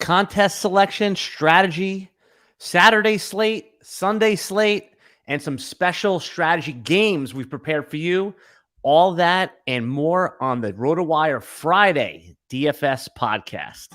contest selection, strategy, Saturday slate, Sunday slate, and some special strategy games we've prepared for you. All that and more on the RotoWire Friday DFS podcast.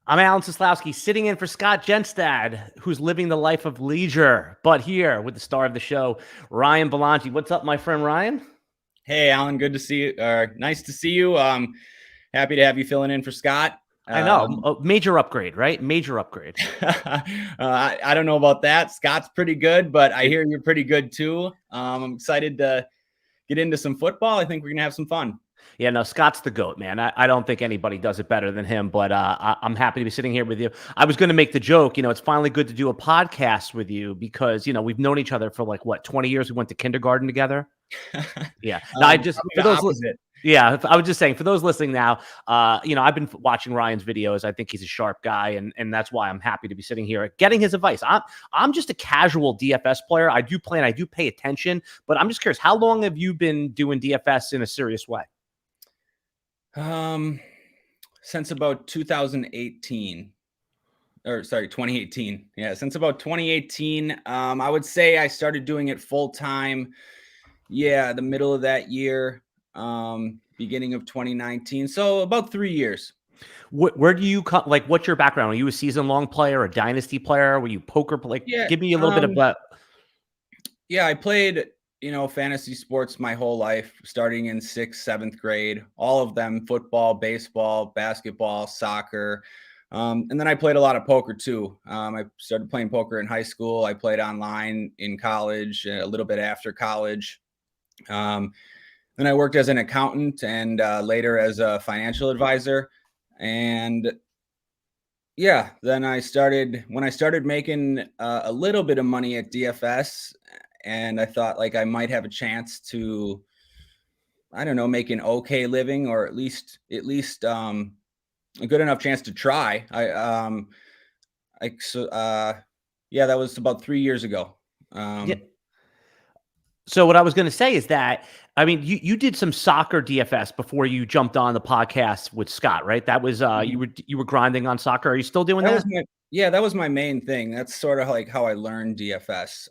I'm Alan Seslowsky, sitting in for Scott Jenstad, who's living the life of leisure, but here with the star of the show, Ryan Belongia. What's up, my friend Ryan? Hey, Alan. Good to see you. Nice to see you. Happy to have you filling in for Scott. I know. Major upgrade, right? Major upgrade. I don't know about that. Scott's pretty good, but I hear you're pretty good too. I'm excited to get into some football. I think we're going to have some fun. Yeah, no, Scott's the GOAT, man. I don't think anybody does it better than him, but I'm happy to be sitting here with you. I was going to make the joke, it's finally good to do a podcast with you because, we've known each other for 20 years. We went to kindergarten together. Yeah. No, I was just saying, for those listening now, I've been watching Ryan's videos. I think he's a sharp guy, and that's why I'm happy to be sitting here getting his advice. I'm just a casual DFS player. I do play and I do pay attention, but I'm just curious, how long have you been doing DFS in a serious way? Since about 2018. Yeah, since about 2018. I would say I started doing it full time. Yeah, the middle of that year, beginning of 2019. So about 3 years. Where do you come? What's your background? Are you a season-long player, a dynasty player? Were you poker? Give me a little bit of that. Yeah, I played fantasy sports my whole life, starting in 6th, 7th grade, all of them: football, baseball, basketball, soccer. And then I played a lot of poker too. I started playing poker in high school. I played online in college, a little bit after college. Then I worked as an accountant and later as a financial advisor. And yeah, then when I started making a little bit of money at DFS, and I thought I might have a chance to, I don't know, make an okay living, or at least a good enough chance to try. That was about 3 years ago. Yeah. So what I was going to say is that, you did some soccer DFS before you jumped on the podcast with Scott, right? That was, you were grinding on soccer. Are you still doing that? That was my main thing. That's sort of how I learned DFS.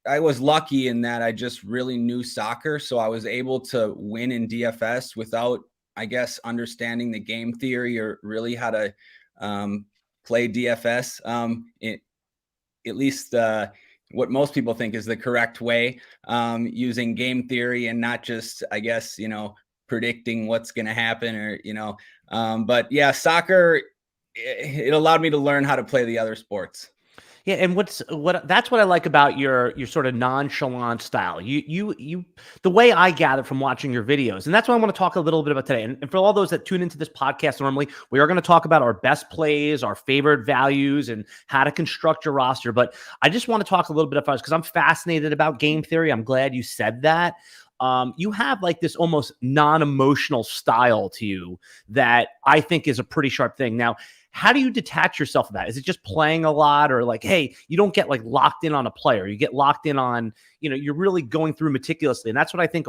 I was lucky in that I just really knew soccer. So I was able to win in DFS without, I guess, understanding the game theory or really how to play DFS. At least what most people think is the correct way, using game theory and not just, I guess, predicting what's going to happen but yeah, soccer, it allowed me to learn how to play the other sports. Yeah, and that's what I like about your sort of nonchalant style. You the way I gather from watching your videos, and that's what I want to talk a little bit about today. And for all those that tune into this podcast normally, we are going to talk about our best plays, our favorite values, and how to construct your roster. But I just want to talk a little bit about, because I'm fascinated about game theory. I'm glad you said that. You have this almost non-emotional style to you that I think is a pretty sharp thing. Now, how do you detach yourself from that? Is it just playing a lot, or hey, you don't get locked in on a player? You get locked in on, you're really going through meticulously. And that's what I think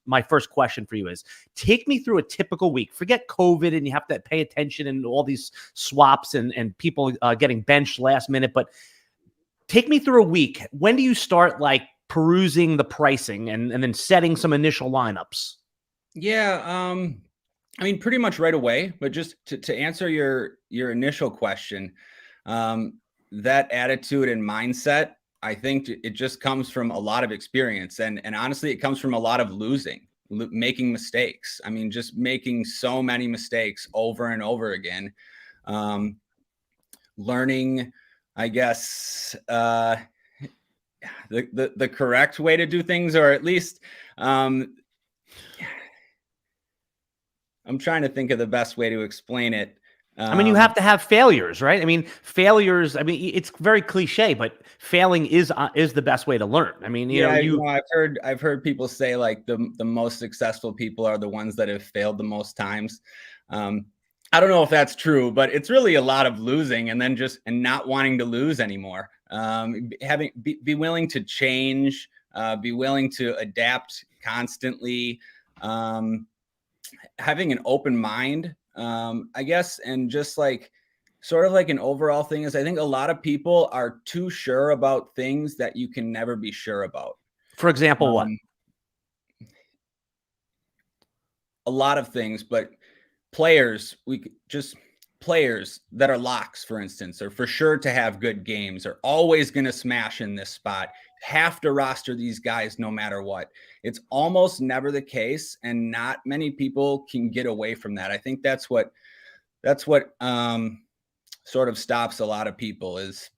my first question for you is: take me through a typical week. Forget COVID and you have to pay attention and all these swaps and people getting benched last minute. But take me through a week. When do you start perusing the pricing and then setting some initial lineups? Yeah. Pretty much right away, but just to answer your initial question, that attitude and mindset, I think it just comes from a lot of experience. And honestly, it comes from a lot of making mistakes. Just making so many mistakes over and over again. Learning, I guess, the correct way to do things, or at least, I'm trying to think of the best way to explain it. You have to have failures, right? Failures. It's very cliche, but failing is the best way to learn. I've heard people say the most successful people are the ones that have failed the most times. I don't know if that's true, but it's really a lot of losing and then and not wanting to lose anymore. Be willing to change, be willing to adapt constantly, having an open mind, I guess, and just like sort of like an overall thing is I think a lot of people are too sure about things that you can never be sure about. For example, what? A lot of things, but players that are locks, for instance, are for sure to have good games, are always going to smash in this spot, have to roster these guys no matter what. It's almost never the case, and not many people can get away from that. I think that's what sort of stops a lot of people is,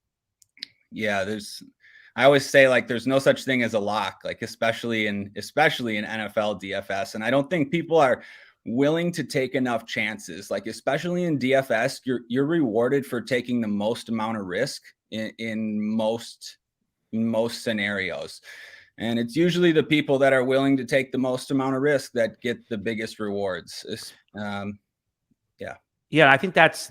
I always say, like, there's no such thing as a lock, like especially in NFL DFS. And I don't think people are willing to take enough chances. Like, especially in DFS, you're rewarded for taking the most amount of risk in most scenarios. And it's usually the people that are willing to take the most amount of risk that get the biggest rewards. Yeah, I think that's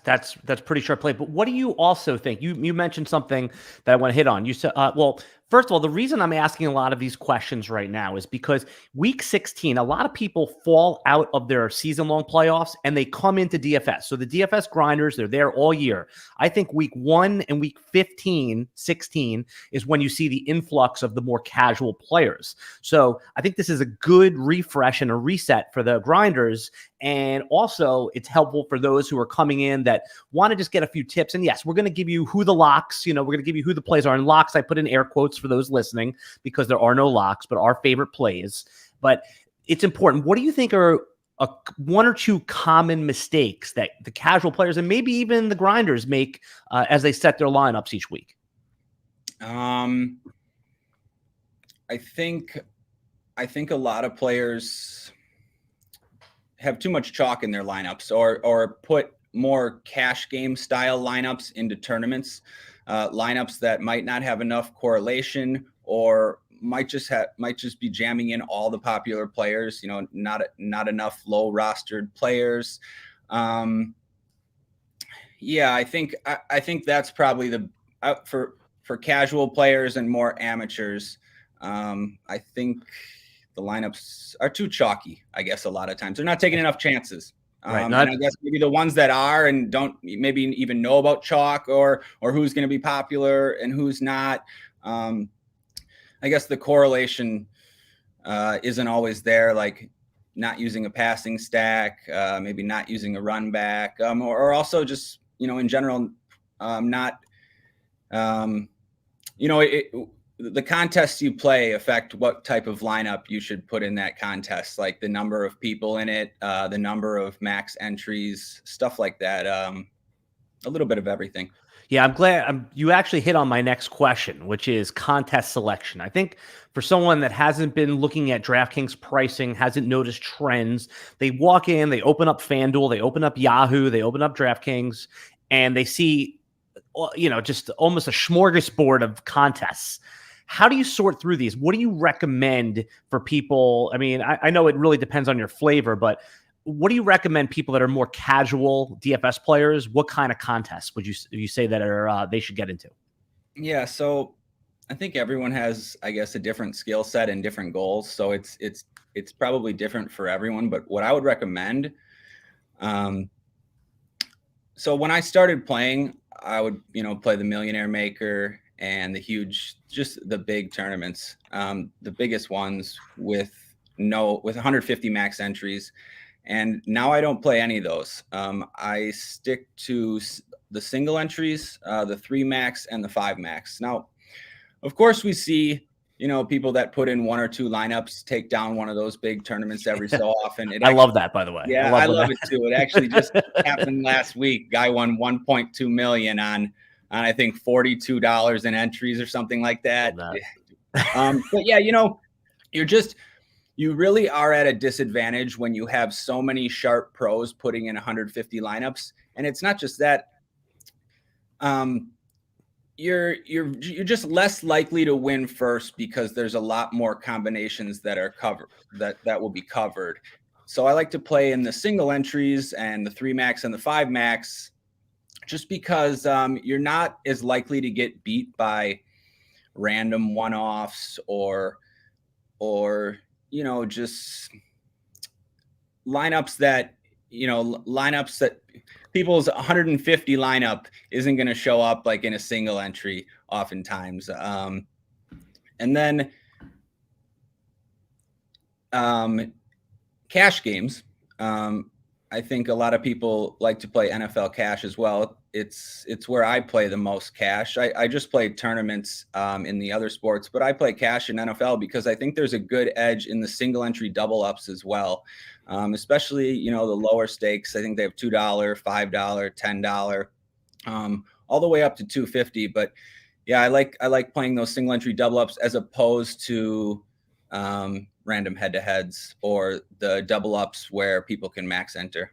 pretty sharp play. But what do you also think? You mentioned something that I want to hit on. You said, well, first of all, the reason I'm asking a lot of these questions right now is because week 16, a lot of people fall out of their season-long playoffs and they come into DFS. So the DFS grinders, they're there all year. I think week 1 and week 15, 16 is when you see the influx of the more casual players. So I think this is a good refresh and a reset for the grinders. And also, it's helpful for those who are coming in that want to just get a few tips. And yes, we're going to give you who the locks, we're going to give you who the plays are. And locks, I put in air quotes for those listening because there are no locks, but our favorite plays. But it's important. What do you think are one or two common mistakes that the casual players and maybe even the grinders make as they set their lineups each week? I think a lot of players have too much chalk in their lineups, or put more cash game style lineups into tournaments, lineups that might not have enough correlation, or might just be jamming in all the popular players, not enough low rostered players. I think that's probably for casual players and more amateurs. I think the lineups are too chalky, I guess. A lot of times they're not taking enough chances. Right, and I guess maybe the ones that are and don't maybe even know about chalk or who's going to be popular and who's not. I guess the correlation isn't always there, like not using a passing stack, maybe not using a run back, or also just, in general, not, the contests you play affect what type of lineup you should put in that contest, like the number of people in it, the number of max entries, stuff like that. A little bit of everything. Yeah, I'm glad you actually hit on my next question, which is contest selection. I think for someone that hasn't been looking at DraftKings pricing, hasn't noticed trends, they walk in, they open up Fanduel, they open up Yahoo, they open up DraftKings, and they see, just almost a smorgasbord of contests. How do you sort through these? What do you recommend for people? I mean, I know it really depends on your flavor, but what do you recommend people that are more casual DFS players? What kind of contests would you say that they should get into? Yeah, so I think everyone has, I guess, a different skill set and different goals. So it's probably different for everyone. But what I would recommend, so when I started playing, I would, play the Millionaire Maker and just the big tournaments, the biggest ones with 150 max entries. And now I don't play any of those. I stick to the single entries, the 3 max and the 5 max. Now, of course, we see, people that put in 1 or 2 lineups take down one of those big tournaments every so often. I love that, by the way. Yeah, I love it too. It actually just happened last week. Guy won 1.2 million on I think $42 in entries or something like that. But yeah, you really are at a disadvantage when you have so many sharp pros putting in 150 lineups. And it's not just that. You're just less likely to win first because there's a lot more combinations that are covered that will be covered. So I like to play in the single entries and the 3 max and the 5 max, just because you're not as likely to get beat by random one-offs or just lineups that people's 150 lineup isn't going to show up like in a single entry oftentimes. And then cash games. I think a lot of people like to play NFL cash as well. It's where I play the most cash. I just play tournaments in the other sports, but I play cash in NFL because I think there's a good edge in the single entry double ups as well. Especially, the lower stakes. I think they have $2, $5, $10, all the way up to $250. But yeah, I like playing those single entry double ups as opposed to random head-to-heads or the double ups where people can max enter.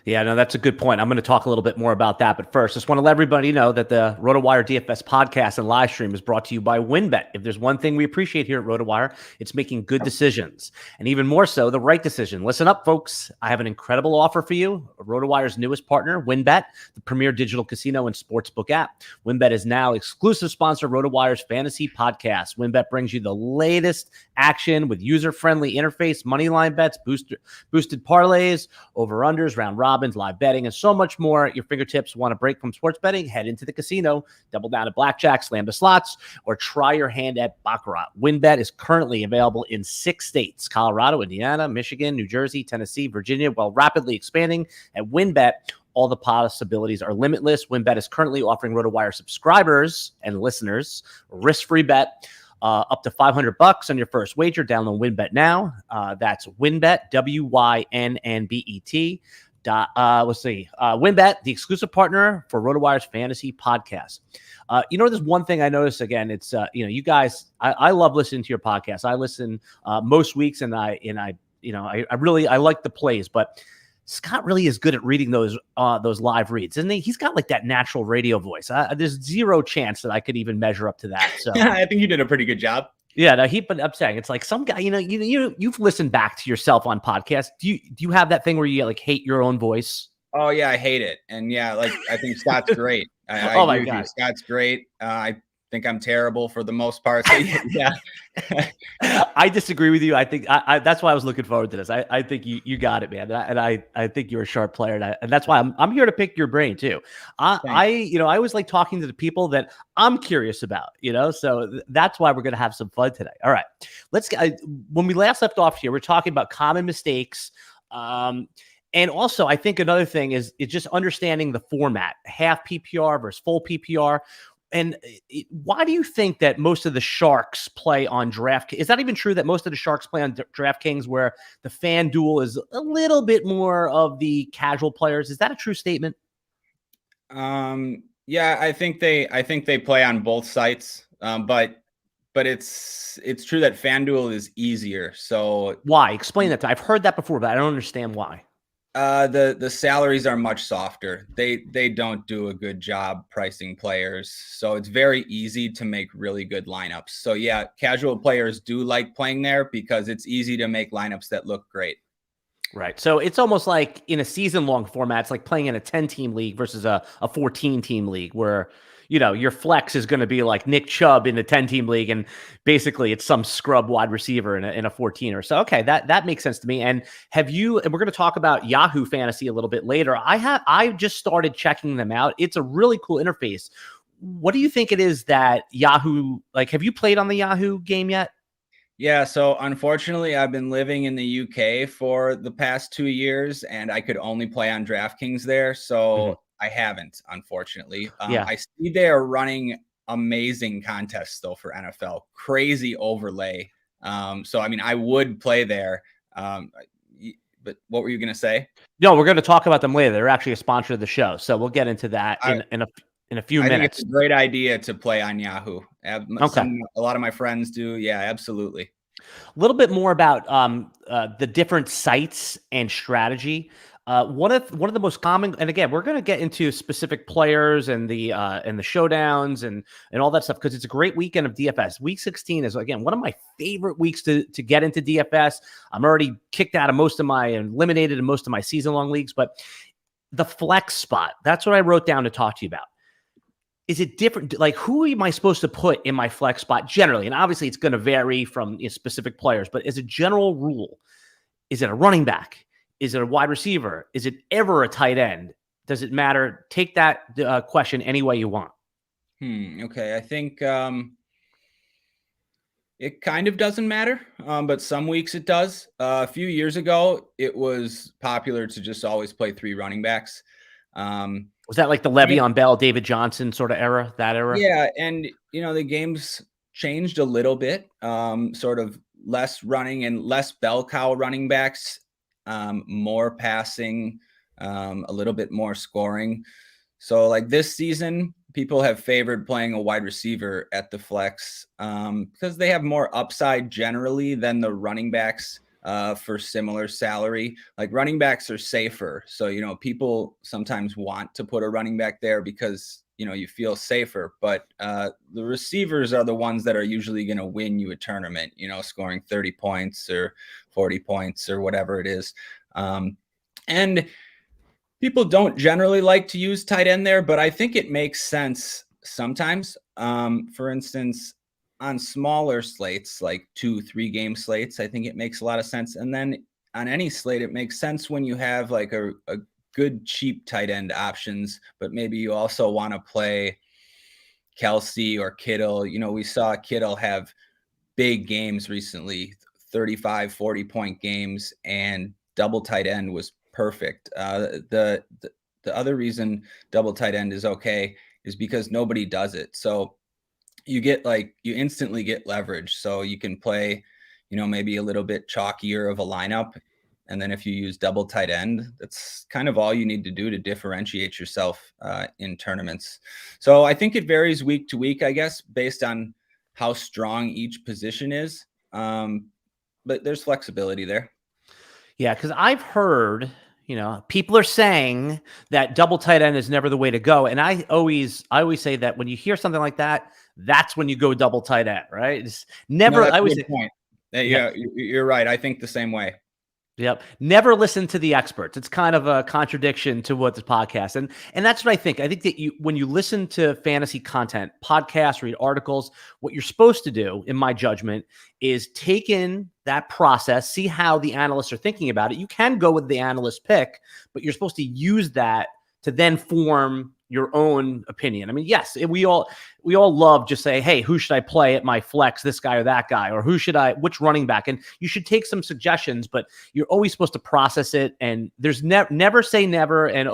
Yeah, no, that's a good point. I'm going to talk a little bit more about that. But first, just want to let everybody know that the RotoWire DFS podcast and live stream is brought to you by WynnBET. If there's one thing we appreciate here at RotoWire, it's making good decisions. And even more so, the right decision. Listen up, folks. I have an incredible offer for you. RotoWire's newest partner, WynnBET, the premier digital casino and sportsbook app. WynnBET is now exclusive sponsor of RotoWire's fantasy podcast. WynnBET brings you the latest action with user-friendly interface, moneyline bets, boosted parlays, over-unders, round robins, live betting, and so much more at your fingertips. Want to break from sports betting? Head into the casino, double down at blackjack, slam the slots, or try your hand at baccarat. WynnBET is currently available in 6 states: Colorado, Indiana, Michigan, New Jersey, Tennessee, Virginia, while rapidly expanding. At WynnBET, all the possibilities are limitless. WynnBET is currently offering RotoWire subscribers and listeners risk-free bet up to $500 on your first wager. Download WynnBET now. That's WynnBET, WYNNBET. Let's see. WynnBET, the exclusive partner for RotoWire's fantasy podcast. There's one thing I noticed again. It's you guys. I love listening to your podcast. I listen most weeks, and I like the plays, but Scott really is good at reading those live reads, isn't he? He's got like that natural radio voice. There's zero chance that I could even measure up to that. So I think you did a pretty good job. Yeah, no, but I'm saying it's like some guy, you've listened back to yourself on podcasts. Do you have that thing where you like hate your own voice? Oh yeah, I hate it. And yeah, like I think Scott's great. Oh my God, Scott's great. I think I'm terrible for the most part. So yeah. I disagree with you. I think I that's why I was looking forward to this. I think you got it, man. And I think you're a sharp player, and that's why I'm here to pick your brain too. I always like talking to the people that I'm curious about, so that's why we're going to have some fun today. All right, when we last left off here, we're talking about common mistakes. And also, I think another thing is just understanding the format, half PPR versus full PPR. And why do you think that most of the Sharks play on Draft? Is that even true that most of the Sharks play on Draftkings, where the Fanduel is a little bit more of the casual players? Is that a true statement? Yeah, I think they play on both sites, but it's true that Fanduel is easier. So why? Explain that. I've heard that before, but I don't understand why. The salaries are much softer. They don't do a good job pricing players. So it's very easy to make really good lineups. So yeah, casual players do like playing there because it's easy to make lineups that look great. Right. So it's almost like in a season-long format, it's like playing in a 10-team league versus a 14-team league where, your flex is going to be like Nick Chubb in the 10-team league, and basically it's some scrub wide receiver in a 14er. So, okay, that makes sense to me. And and we're going to talk about Yahoo Fantasy a little bit later. I just started checking them out. It's a really cool interface. What do you think it is that Yahoo, have you played on the Yahoo game yet? Yeah, so unfortunately, I've been living in the UK for the past 2 years, and I could only play on DraftKings there. So I haven't, unfortunately. I see they are running amazing contests though for NFL, crazy overlay. So I mean, I would play there. But what were you going to say? No, we're going to talk about them later. They're actually a sponsor of the show, so we'll get into that in a few minutes. I think it's a great idea to play on Yahoo. Okay. A lot of my friends do. Yeah, absolutely. A little bit more about the different sites and strategy. One of the most common, and again, we're going to get into specific players and the showdowns and all that stuff because it's a great weekend of DFS. Week 16 is again one of my favorite weeks to get into DFS. I'm already kicked out of most of my eliminated in most of my season long leagues, but the flex spot, that's what I wrote down to talk to you about. Is it different? Like, who am I supposed to put in my flex spot generally? And obviously, it's going to vary from specific players, but as a general rule, is it a running back? Is it a wide receiver? Is it ever a tight end? Does it matter? Take that question any way you want. Okay. I think it kind of doesn't matter, but some weeks it does. A few years ago, it was popular to just always play 3 running backs. Was that like the Le'Veon Bell, David Johnson sort of era, that era? Yeah. And, the game's changed a little bit, sort of less running and less bell cow running backs, more passing, a little bit more scoring. So like this season, people have favored playing a wide receiver at the flex because they have more upside generally than the running backs for similar salary. Like running backs are safer. So, people sometimes want to put a running back there because, you feel safer, but the receivers are the ones that are usually going to win you a tournament, scoring 30 points or 40 points or whatever it is. And people don't generally like to use tight end there, but I think it makes sense sometimes. For instance, on smaller slates, like 2-3 game slates, I think it makes a lot of sense. And then on any slate, it makes sense when you have like a good, cheap tight end options, but maybe you also want to play Kelsey or Kittle. We saw Kittle have big games recently, 35, 40 point games, and double tight end was perfect. The other reason double tight end is okay is because nobody does it. So you instantly get leverage. So you can play, maybe a little bit chalkier of a lineup. And then if you use double tight end, that's kind of all you need to do to differentiate yourself in tournaments. So I think it varies week to week, I guess, based on how strong each position is. But there's flexibility there. Yeah, because I've heard, people are saying that double tight end is never the way to go. And I always say that when you hear something like that, that's when you go double tight end, right? It's never. No, I always say, point. Yeah, you're right. I think the same way. Yep. Never listen to the experts. It's kind of a contradiction to what this podcast. And that's what I think. I think that when you listen to fantasy content, podcasts, read articles, what you're supposed to do, in my judgment, is take in that process, see how the analysts are thinking about it. You can go with the analyst pick, but you're supposed to use that to then form your own opinion. I mean, yes, we all love just say, hey, who should I play at my flex, this guy or that guy, or which running back? And you should take some suggestions, but you're always supposed to process it. And there's never say never. And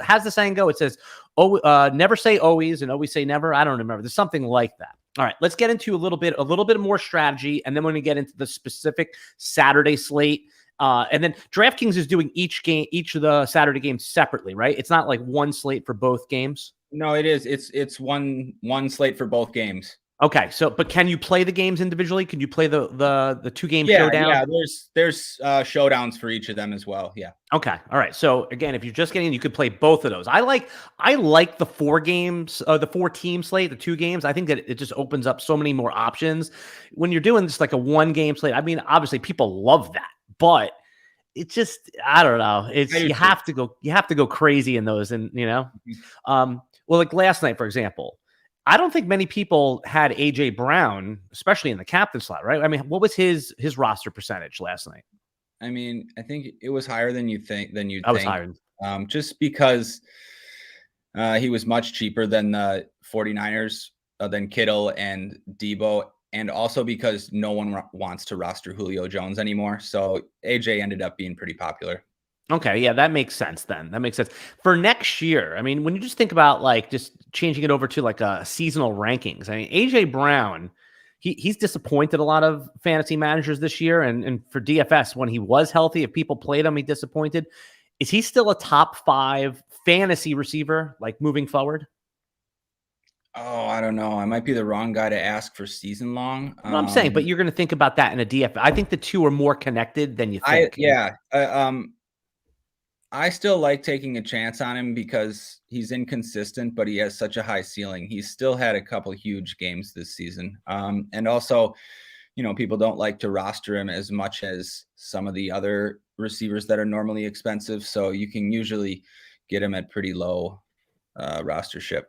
how's the saying go? It says, never say always and always say never. I don't remember. There's something like that. All right, let's get into a little bit more strategy. And then we're going to get into the specific Saturday slate. And then DraftKings is doing each of the Saturday games separately, right? It's not like one slate for both games. No, it is. It's one slate for both games. Okay. So, but can you play the games individually? Can you play the 2 game showdown? Yeah. There's showdowns for each of them as well. Yeah. Okay. All right. So again, if you're just getting in, you could play both of those. I like the 4 games, the 4 team slate, the 2 games. I think that it just opens up so many more options when you're doing just like a 1 game slate. I mean, obviously people love that, but it's just, I don't know. You have to go crazy in those. And, well, like last night, for example, I don't think many people had AJ Brown, especially in the captain slot, right? I mean, what was his roster percentage last night? I mean, I think it was higher than you'd think. Was higher. Just because he was much cheaper than the 49ers, than Kittle and Debo. And also because no one wants to roster Julio Jones anymore. So AJ ended up being pretty popular. Okay. Yeah, that makes sense then. That makes sense. For next year, I mean, when you just think about like just changing it over to like a seasonal rankings, I mean, AJ Brown, he's disappointed a lot of fantasy managers this year. And for DFS, when he was healthy, if people played him, he disappointed. Is he still a top 5 fantasy receiver, like moving forward? Oh, I don't know. I might be the wrong guy to ask for season long. I'm saying, but you're going to think about that in a DFS. I think the 2 are more connected than you think. I still like taking a chance on him because he's inconsistent, but he has such a high ceiling. He's still had a couple huge games this season. And also, people don't like to roster him as much as some of the other receivers that are normally expensive. So you can usually get him at pretty low rostership.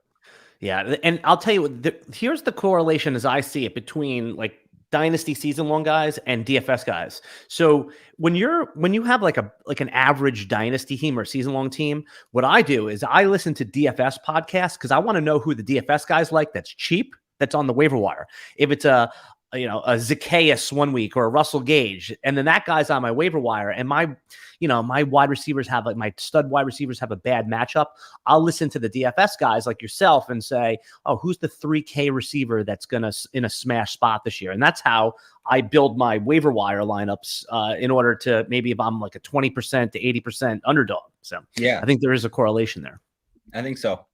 Yeah, and I'll tell you what, here's the correlation as I see it between like dynasty season long guys and DFS guys. So when you have like an average dynasty team or season long team, what I do is I listen to DFS podcasts because I want to know who the DFS guys like that's cheap, that's on the waiver wire. If it's a Zacchaeus one week or a Russell Gage, and then that guy's on my waiver wire, and my wide receivers have my stud wide receivers have a bad matchup, I'll listen to the DFS guys like yourself and say, oh, who's the 3K receiver that's gonna in a smash spot this year? And that's how I build my waiver wire lineups in order to maybe if I'm like a 20% to 80% underdog. So yeah, I think there is a correlation there. I think so.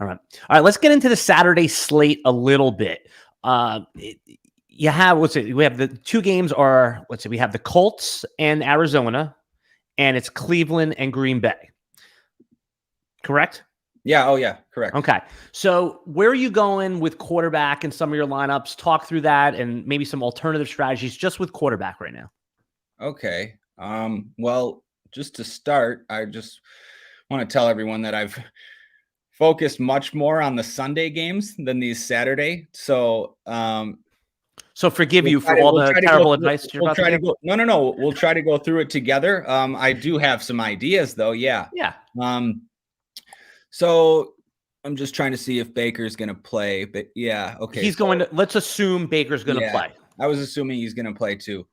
All right. Let's get into the Saturday slate a little bit. We have the two games are, we have the Colts and Arizona, and it's Cleveland and Green Bay. Correct? Yeah. Oh, yeah. Correct. Okay. So where are you going with quarterback and some of your lineups? Talk through that and maybe some alternative strategies just with quarterback right now. Okay. Well, just to start, I just want to tell everyone that I've focused much more on the Sunday games than these Saturday. So, forgive you for all the terrible advice you're about to give. No. We'll try to go through it together. I do have some ideas though. Yeah. Yeah. So I'm just trying to see if Baker's going to play, but yeah. Okay. Let's assume Baker's going to play. I was assuming he's going to play too.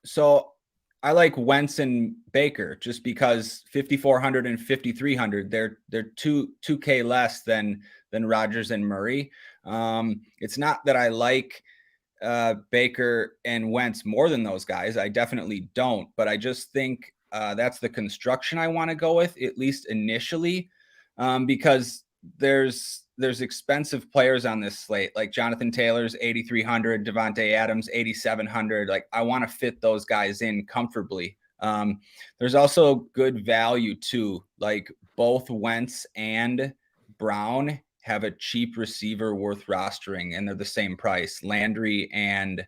So I like Wentz and Baker just because 5,400 and 5,300, they're 2K less than Rodgers and Murray. It's not that I like Baker and Wentz more than those guys. I definitely don't, but I just think that's the construction I want to go with, at least initially, because there's expensive players on this slate, like Jonathan Taylor's 8,300, Devontae Adams 8,700. Like I want to fit those guys in comfortably. There's also good value too, like both Wentz and Brown have a cheap receiver worth rostering, and they're the same price. Landry and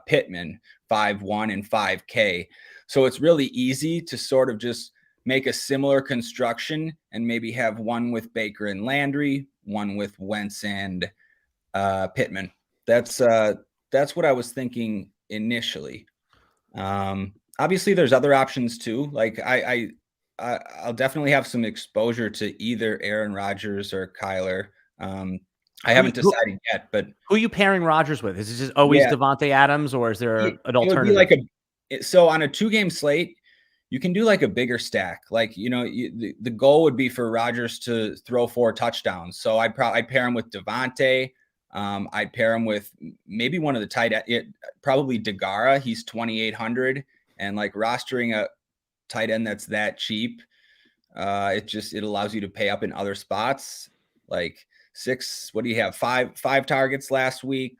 Pittman, 5,1 and 5K. So it's really easy to sort of just make a similar construction and maybe have one with Baker and Landry, one with Wentz and Pittman. That's what I was thinking initially. Obviously, there's other options too. Like I'll definitely have some exposure to either Aaron Rodgers or Kyler. I haven't decided yet, but who are you pairing Rodgers with? Is it just always Devontae Adams, or is there an alternative? So on a 2-game slate, you can do like a bigger stack. Like, the goal would be for Rodgers to throw 4 touchdowns. So I'd pair him with Devontae. I'd pair him with maybe one of the tight end, probably Degara. He's 2,800, and like rostering a tight end that's that cheap, it allows you to pay up in other spots. Like 6, what do you have? 5 targets last week.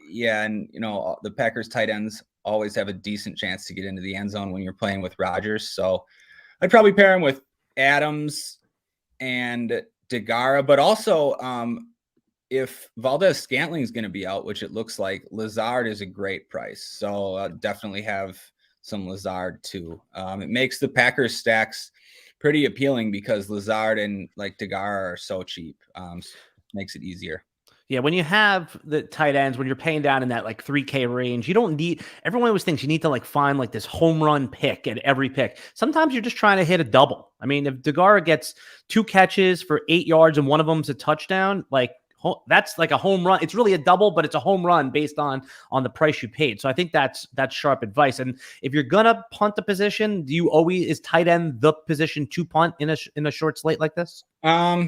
Yeah. And the Packers tight ends always have a decent chance to get into the end zone when you're playing with Rodgers. So I'd probably pair him with Adams and Degara, but also if Valdez-Scantling is going to be out, which it looks like, Lazard is a great price. So I'll definitely have some Lazard too. It makes the Packers stacks pretty appealing because Lazard and like Degara are so cheap. Makes it easier. Yeah, when you have the tight ends, when you're paying down in that like 3K range, you don't need, everyone always thinks you need to like find like this home run pick at every pick. Sometimes you're just trying to hit a double. I mean, if Degara gets 2 catches for 8 yards and one of them's a touchdown, like that's like a home run. It's really a double, but it's a home run based on the price you paid. So I think that's sharp advice. And if you're gonna punt the position, is tight end the position to punt in a short slate like this?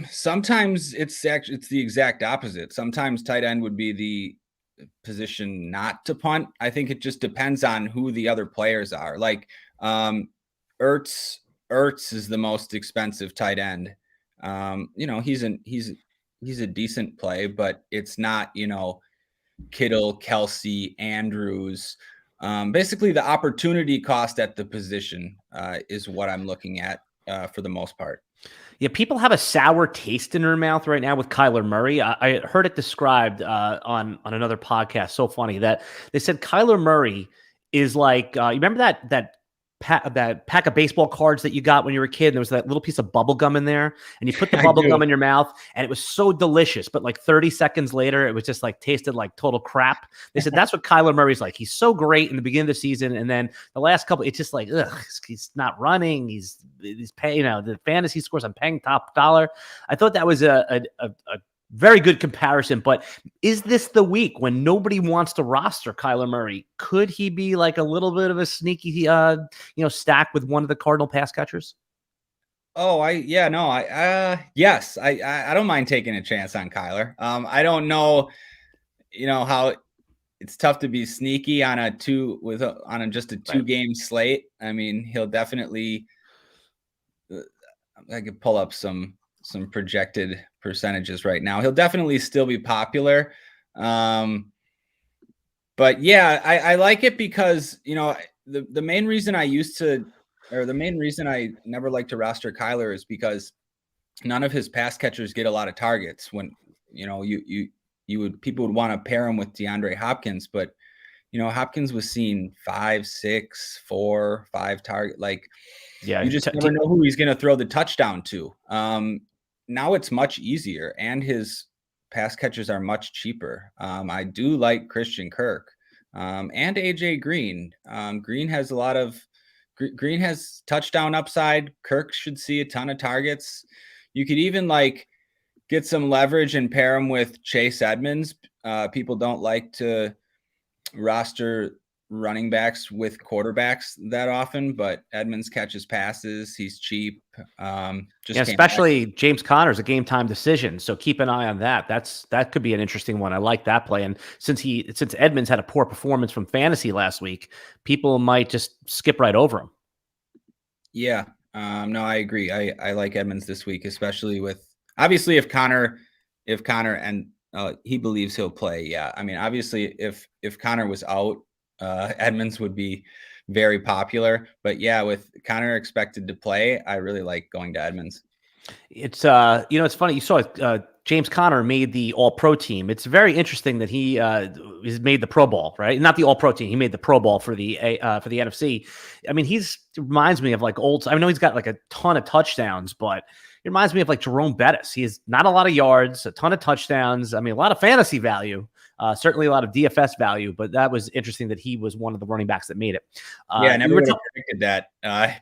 Sometimes it's the exact opposite. Sometimes tight end would be the position not to punt. I think it just depends on who the other players are. Like Ertz is the most expensive tight end. He's a decent play, but it's not, Kittle, Kelsey, Andrews, basically the opportunity cost at the position is what I'm looking at for the most part. Yeah, people have a sour taste in their mouth right now with Kyler Murray. I heard it described on another podcast. So funny that they said Kyler Murray is like you remember that pack of baseball cards that you got when you were a kid. And there was that little piece of bubble gum in there, and you put the bubble gum in your mouth, and it was so delicious. But like 30 seconds later, it was just like tasted like total crap. They said that's what Kyler Murray's like. He's so great in the beginning of the season, and then the last couple, it's just like, ugh, he's not running. He's paying, the fantasy scores. I'm paying top dollar. I thought that was a very good comparison, but is this the week when nobody wants to roster Kyler Murray? Could he be like a little bit of a sneaky, stack with one of the Cardinal pass catchers? Oh, yes, I don't mind taking a chance on Kyler. I don't know, how it's tough to be sneaky on just a 2-game slate. I mean, he'll definitely. I could pull up some projected percentages right now. He'll definitely still be popular. But yeah, I like it because, the main reason I never like to roster Kyler is because none of his pass catchers get a lot of targets when, people would want to pair him with DeAndre Hopkins, but Hopkins was seeing 5, 6, 4, 5 target. Like, yeah, you just never know who he's going to throw the touchdown to. Now it's much easier, and his pass catchers are much cheaper. I do like Christian Kirk and AJ Green. Green has touchdown upside. Kirk should see a ton of targets. You could even get some leverage and pair him with Chase Edmonds. People don't like to roster running backs with quarterbacks that often, but Edmonds catches passes. He's cheap. Especially James Conner's a game time decision. So keep an eye on that. That could be an interesting one. I like that play. And since Edmonds had a poor performance from fantasy last week, people might just skip right over him. Yeah. No, I agree. I like Edmonds this week, especially obviously if Connor and he believes he'll play. Yeah. I mean, obviously if Connor was out, Edmonds would be very popular, but yeah, with Connor expected to play, I really like going to Edmonds. It's it's funny. You saw James Conner made the All-Pro team. It's very interesting that he has made the Pro Bowl, right? Not the All-Pro team. He made the Pro Bowl for the NFC. I mean, reminds me of like old. I know he's got like a ton of touchdowns, but it reminds me of like Jerome Bettis. He has not a lot of yards, a ton of touchdowns. I mean, a lot of fantasy value. Certainly a lot of DFS value, but that was interesting that he was one of the running backs that made it. I never would have predicted that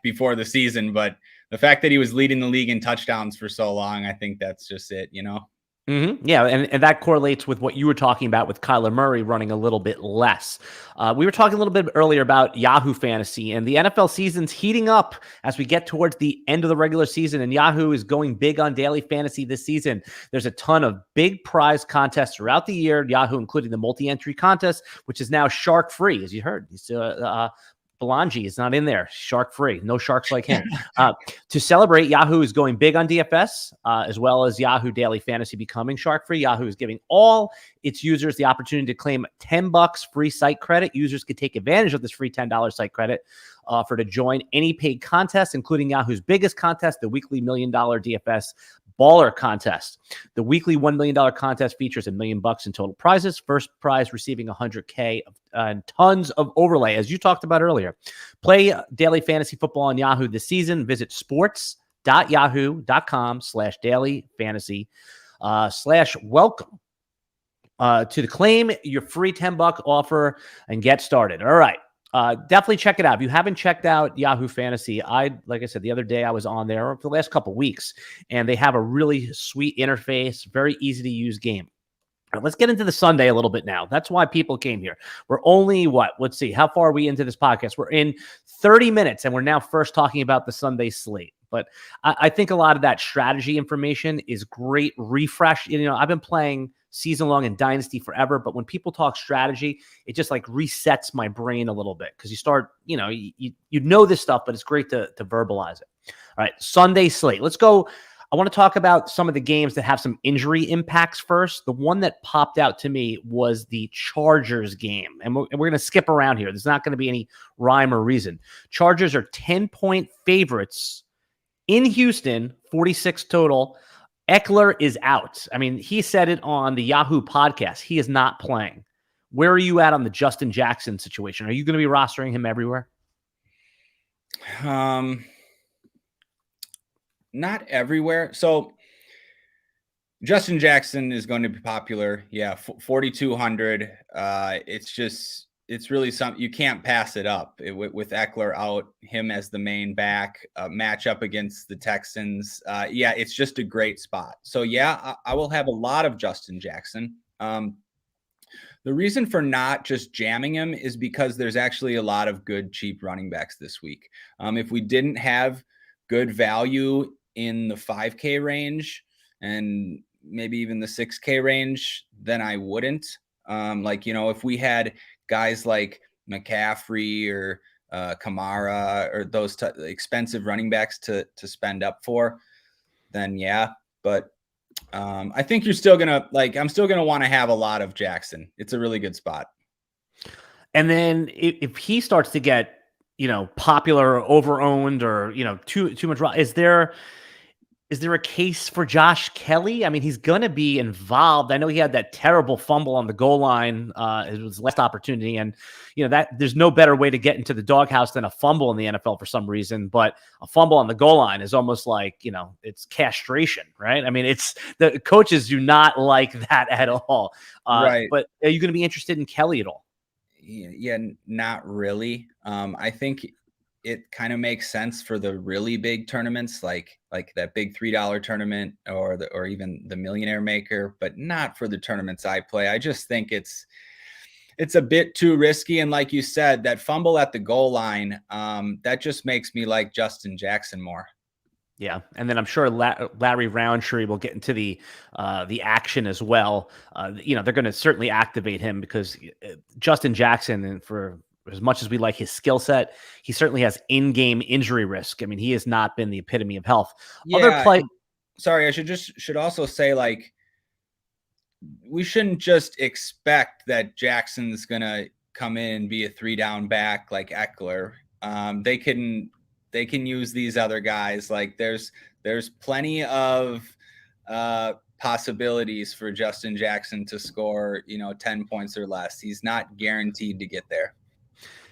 before the season, but the fact that he was leading the league in touchdowns for so long, I think that's just it, Mm-hmm. Yeah, and that correlates with what you were talking about with Kyler Murray running a little bit less. We were talking a little bit earlier about Yahoo Fantasy, and the NFL season's heating up as we get towards the end of the regular season, and Yahoo is going big on daily fantasy this season. There's a ton of big prize contests throughout the year, Yahoo including the multi-entry contest, which is now shark-free, as you heard. Belongia is not in there. Shark-free. No sharks like him. To celebrate, Yahoo is going big on DFS, as well as Yahoo Daily Fantasy becoming shark-free. Yahoo is giving all its users the opportunity to claim $10 free site credit. Users could take advantage of this free $10 site credit offer to join any paid contest, including Yahoo's biggest contest, the weekly $1 million DFS Baller Contest. The weekly $1 million contest features $1 million in total prizes. First prize receiving $100K and tons of overlay, as you talked about earlier. Play daily fantasy football on Yahoo this season. Visit sports.yahoo.com/daily-fantasy/welcome to claim your free $10 offer and get started. All right. Definitely check it out. If you haven't checked out Yahoo Fantasy, like I said, the other day I was on there for the last couple of weeks, and they have a really sweet interface, very easy to use game. All right, let's get into the Sunday a little bit now. That's why people came here. We're only let's see, how far are we into this podcast? We're in 30 minutes, and we're now first talking about the Sunday slate. But I think a lot of that strategy information is great refresh. I've been playing season long in Dynasty forever, but when people talk strategy, it just like resets my brain a little bit because you start, you know this stuff, but it's great to verbalize it. All right, Sunday slate. Let's go. I want to talk about some of the games that have some injury impacts first. The one that popped out to me was the Chargers game. And we're going to skip around here. There's not going to be any rhyme or reason. Chargers are 10-point favorites in Houston, 46 total. Eckler is out. I mean, he said it on the Yahoo podcast. He is not playing. Where are you at on the Justin Jackson situation? Are you going to be rostering him everywhere? Not everywhere. So Justin Jackson is going to be popular. Yeah, 4,200. It's really something you can't pass it up with Eckler out, him as the main back, matchup against the Texans. Yeah, it's just a great spot. So yeah, I will have a lot of Justin Jackson. The reason for not just jamming him is because there's actually a lot of good, cheap running backs this week. If we didn't have good value in the 5K range and maybe even the 6K range, then I wouldn't. If we had guys like McCaffrey or Kamara or those expensive running backs to spend up for, then yeah. But I think I'm still going to want to have a lot of Jackson. It's a really good spot. And then if he starts to get, popular or over-owned or, too much, is there a case for Josh Kelly? I mean, he's going to be involved. I know he had that terrible fumble on the goal line. It was last opportunity. And, that there's no better way to get into the doghouse than a fumble in the NFL for some reason. But a fumble on the goal line is almost like, it's castration, right? I mean, the coaches do not like that at all. Right. But are you going to be interested in Kelly at all? Yeah, not really. I think it kind of makes sense for the really big tournaments, like that big $3 tournament or even the Millionaire Maker, but not for the tournaments I play. I just think it's a bit too risky. And like you said, that fumble at the goal line, that just makes me like Justin Jackson more. Yeah, and then I'm sure Larry Roundtree will get into the action as well. They're going to certainly activate him because Justin Jackson, and for as much as we like his skill set, he certainly has in-game injury risk. I mean, he has not been the epitome of health. Yeah. Sorry, I should also say, we shouldn't just expect that Jackson's going to come in and be a 3-down back like Eckler. They can use these other guys. Like there's plenty of possibilities for Justin Jackson to score, 10 points or less. He's not guaranteed to get there.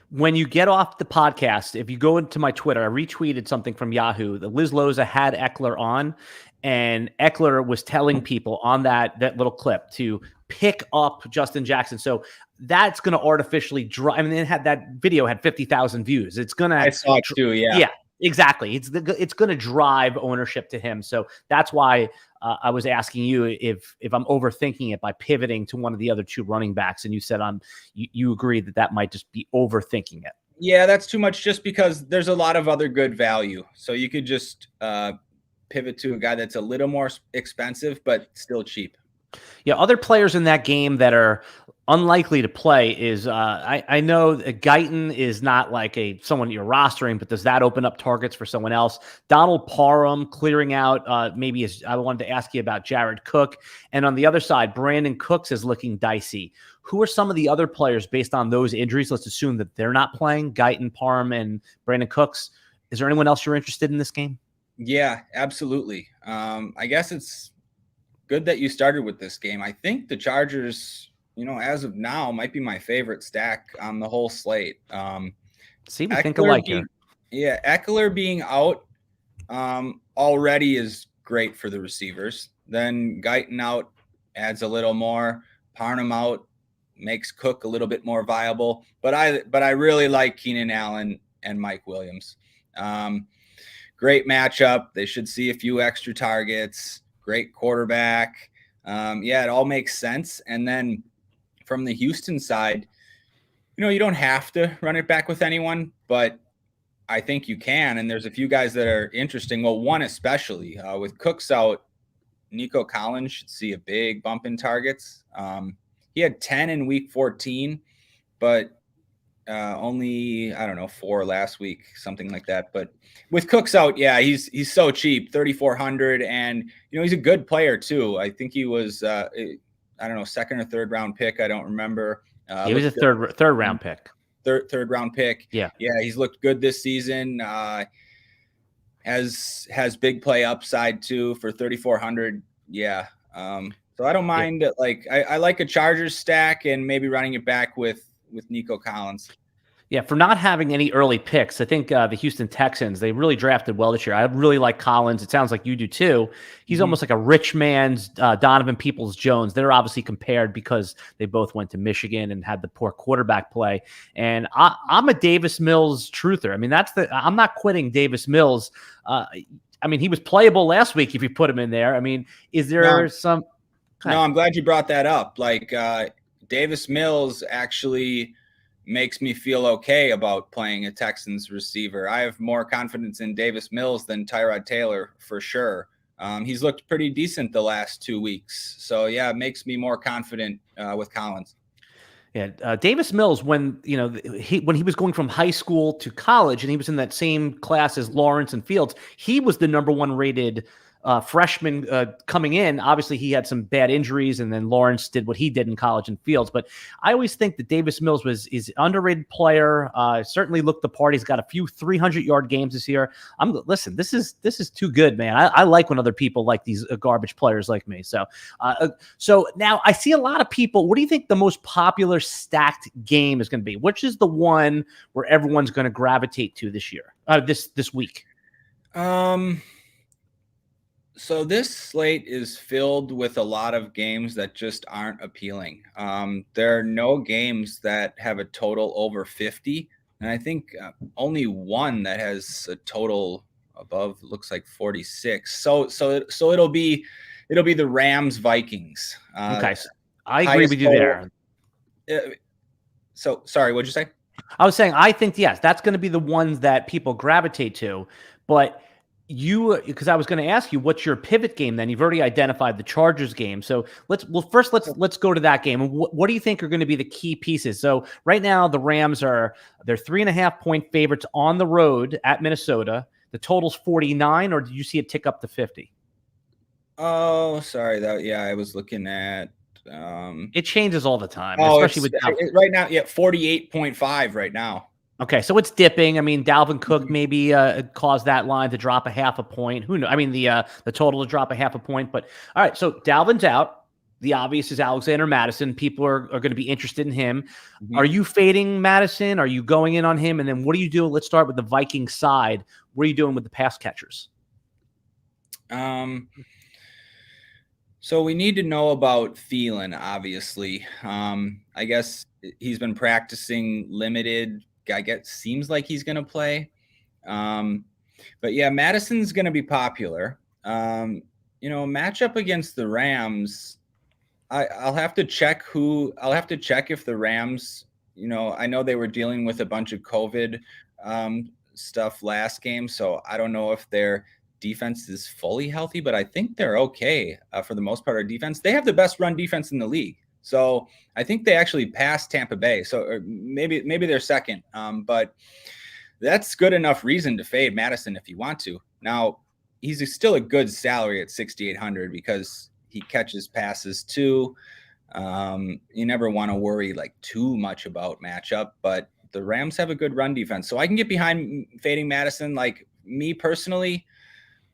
When you get off the podcast, if you go into my Twitter, I retweeted something from Yahoo. The Liz Loza had Eckler on, and Eckler was telling people on that little clip to pick up Justin Jackson. So that's going to artificially drive. I mean, that video had 50,000 views. It's going to. I saw it too. Yeah. Yeah. Exactly. It's going to drive ownership to him. So that's why I was asking you if I'm overthinking it by pivoting to one of the other two running backs. And you said you agree that might just be overthinking it. Yeah, that's too much just because there's a lot of other good value. So you could just pivot to a guy that's a little more expensive, but still cheap. Yeah, other players in that game that are unlikely to play is I know Guyton is not like someone you're rostering, but does that open up targets for someone else? Donald Parham clearing out maybe I wanted to ask you about Jared Cook. And on the other side, Brandon Cooks is looking dicey. Who are some of the other players based on those injuries? Let's assume that they're not playing, Guyton, Parham, and Brandon Cooks. Is there anyone else you're interested in this game? Yeah, absolutely. I guess it's good that you started with this game. I think the Chargers, as of now, might be my favorite stack on the whole slate. See, we think alike here. Yeah, Eckler being out already is great for the receivers. Then Guyton out adds a little more. Parham out makes Cook a little bit more viable. But I really like Keenan Allen and Mike Williams. Great matchup. They should see a few extra targets. Great quarterback. It all makes sense. And then from the Houston side, you don't have to run it back with anyone, but I think you can. And there's a few guys that are interesting. Well, one especially with Cooks out, Nico Collins should see a big bump in targets. He had 10 in week 14, but Only, I don't know, 4 last week, something like that. But with Cooks out, yeah, he's so cheap, 3,400, and he's a good player too. I think he was, I don't know, second or third round pick. I don't remember. He was a third round pick. Third round pick. Yeah, he's looked good this season. Has big play upside too for 3,400. Yeah. So I don't mind. Yeah. Like I like a Chargers stack and maybe running it back with Nico Collins. Yeah, for not having any early picks, I think the Houston Texans, they really drafted well this year. I really like Collins. It sounds like you do too. He's almost like a rich man's Donovan Peoples-Jones. They're obviously compared because they both went to Michigan and had the poor quarterback play. And I'm a Davis Mills truther. I mean, I'm not quitting Davis Mills. I mean, he was playable last week if you put him in there. I mean, is there some? No, I'm glad you brought that up. Like Davis Mills actually makes me feel okay about playing a Texans receiver. I have more confidence in Davis Mills than Tyrod Taylor for sure. He's looked pretty decent the last 2 weeks. So yeah, it makes me more confident with Collins. Yeah, Davis Mills, when he was going from high school to college, and he was in that same class as Lawrence and Fields, he was the number 1 rated freshman coming in. Obviously, he had some bad injuries, and then Lawrence did what he did in college and Fields. But I always think that Davis Mills is an underrated player. Certainly looked the part. He's got a few 300-yard games this year. Listen, this is too good, man. I like when other people like these garbage players like me. So now I see a lot of people. What do you think the most popular stacked game is going to be? Which is the one where everyone's going to gravitate to this year? This week? So this slate is filled with a lot of games that just aren't appealing. There are no games that have a total over 50. And I think only one that has a total above, looks like 46. So it'll be the Rams Vikings. Okay. I agree with you there. So sorry, what'd you say? I was saying, I think, yes, that's going to be the ones that people gravitate to, but because I was going to ask you, what's your pivot game? Then you've already identified the Chargers game. So let's go to that game. What do you think are going to be the key pieces? So right now the Rams they're 3.5 point favorites on the road at Minnesota. The total's 49, or did you see it tick up to 50? Oh, sorry. I was looking at. It changes all the time, especially with right now. Yeah, 48.5 right now. Okay, so it's dipping. I mean, Dalvin Cook maybe caused that line to drop a 0.5 point. Who knows? I mean, the total to drop a 0.5 point. But all right, so Dalvin's out. The obvious is Alexander Madison. People are going to be interested in him. Mm-hmm. Are you fading Madison? Are you going in on him? And then what are you doing? Let's start with the Viking side. What are you doing with the pass catchers? So we need to know about Thielen, obviously. I guess he's been practicing limited. Seems like he's going to play. But yeah, Madison's going to be popular. Matchup against the Rams, I'll have to check if the Rams, I know they were dealing with a bunch of COVID stuff last game. So I don't know if their defense is fully healthy, but I think they're okay for the most part. Our defense, they have the best run defense in the league. So I think they actually passed Tampa Bay. So maybe they're second. But that's good enough reason to fade Madison if you want to. Now, he's still a good salary at 6,800 because he catches passes too. You never want to worry like too much about matchup, but the Rams have a good run defense. So I can get behind fading Madison. Like me personally,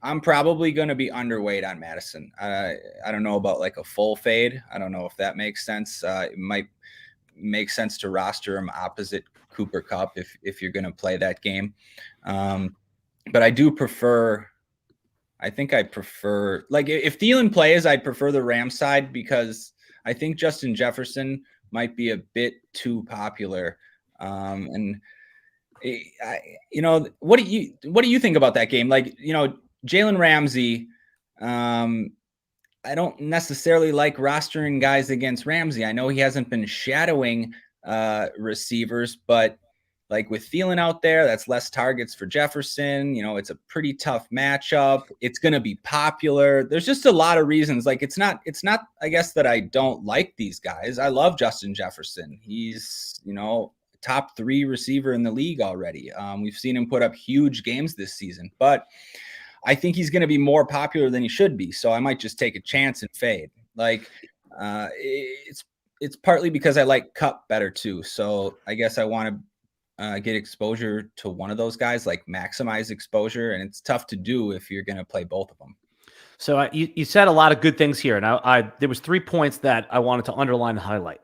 I'm probably going to be underweight on Madison. I don't know about like a full fade. I don't know if that makes sense. It might make sense to roster him opposite Cooper Kupp if you're going to play that game. But I do prefer, like if Thielen plays, I'd prefer the Rams side because I think Justin Jefferson might be a bit too popular. What do you think about that game? Like, Jaylen Ramsey, I don't necessarily like rostering guys against Ramsey. I know he hasn't been shadowing receivers, but like with Thielen out there, that's less targets for Jefferson. It's a pretty tough matchup. It's going to be popular. There's just a lot of reasons. Like it's not, I guess, that I don't like these guys. I love Justin Jefferson. He's, top 3 receiver in the league already. We've seen him put up huge games this season, but I think he's going to be more popular than he should be. So I might just take a chance and fade. Like it's partly because I like Kupp better too. So I guess I want to get exposure to one of those guys, like maximize exposure. And it's tough to do if you're going to play both of them. So you said a lot of good things here. And there was 3 points that I wanted to underline and highlight.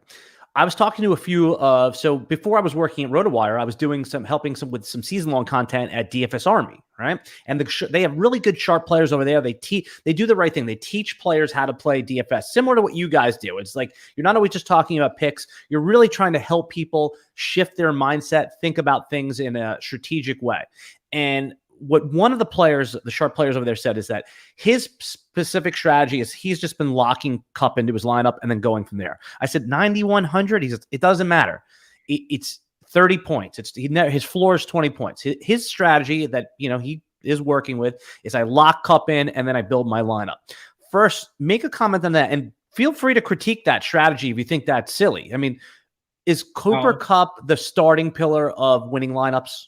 I was talking to a few so before I was working at RotoWire, I was doing helping with some season-long content at DFS Army, right? And they have really good sharp players over there. They do the right thing. They teach players how to play DFS, similar to what you guys do. It's like you're not always just talking about picks. You're really trying to help people shift their mindset, think about things in a strategic way. And what one of the sharp players over there said is that his specific strategy is he's just been locking Kupp into his lineup and then going from there. I said 9,100. He says it doesn't matter. It's 30 points. His floor is 20 points. His strategy that he is working with is I lock Kupp in and then I build my lineup. First, make a comment on that and feel free to critique that strategy if you think that's silly. I mean, is Cooper Kupp the starting pillar of winning lineups?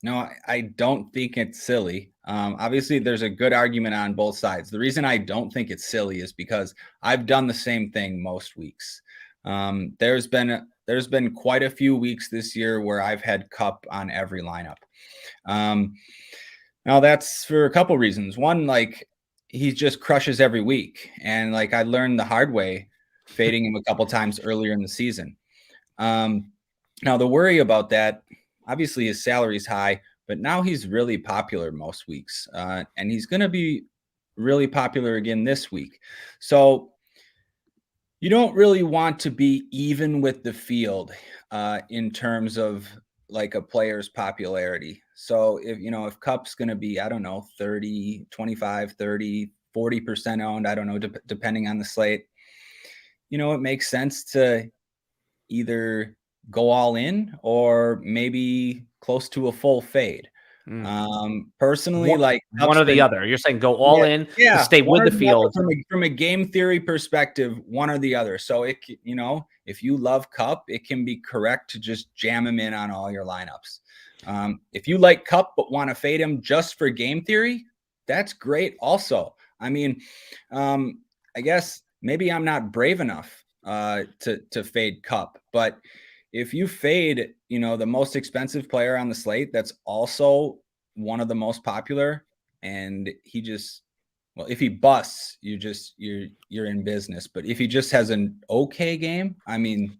No, I don't think it's silly. Obviously, there's a good argument on both sides. The reason I don't think it's silly is because I've done the same thing most weeks. There's been quite a few weeks this year where I've had Kupp on every lineup. Now that's for a couple reasons. One, like he just crushes every week, and like I learned the hard way, fading him a couple times earlier in the season. Now the worry about that. Obviously, his salary's high, but now he's really popular most weeks, and he's going to be really popular again this week. So you don't really want to be even with the field in terms of like a player's popularity. So if Kupp's going to be, I don't know, 30, 25, 30, 40% owned, I don't know, depending on the slate, it makes sense to either go all in or maybe close to a full fade. Personally, one or the other. You're saying go all in to stay with the field. From a game theory perspective, one or the other. So if you love Kupp, it can be correct to just jam him in on all your lineups. If you like Kupp but want to fade him just for game theory, that's great also. I mean, I guess maybe I'm not brave enough to fade Kupp, but if you fade, the most expensive player on the slate, that's also one of the most popular, and if he busts, you're in business. But if he just has an okay game, I mean,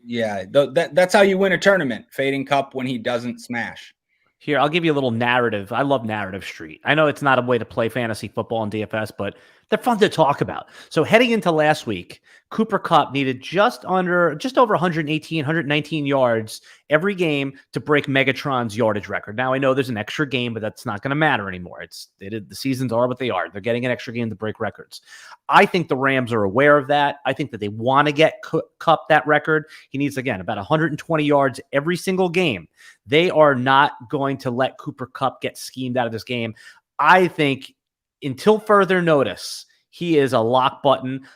yeah, that's how you win a tournament, fading Kupp when he doesn't smash. Here, I'll give you a little narrative. I love Narrative Street. I know it's not a way to play fantasy football and DFS, but they're fun to talk about. So heading into last week, Cooper Kupp needed just over 118, 119 yards every game to break Megatron's yardage record. Now, I know there's an extra game, but that's not going to matter anymore. The seasons are what they are. They're getting an extra game to break records. I think the Rams are aware of that. I think that they want to get Kupp that record. He needs, again, about 120 yards every single game. They are not going to let Cooper Kupp get schemed out of this game. I think until further notice, he is a lock button.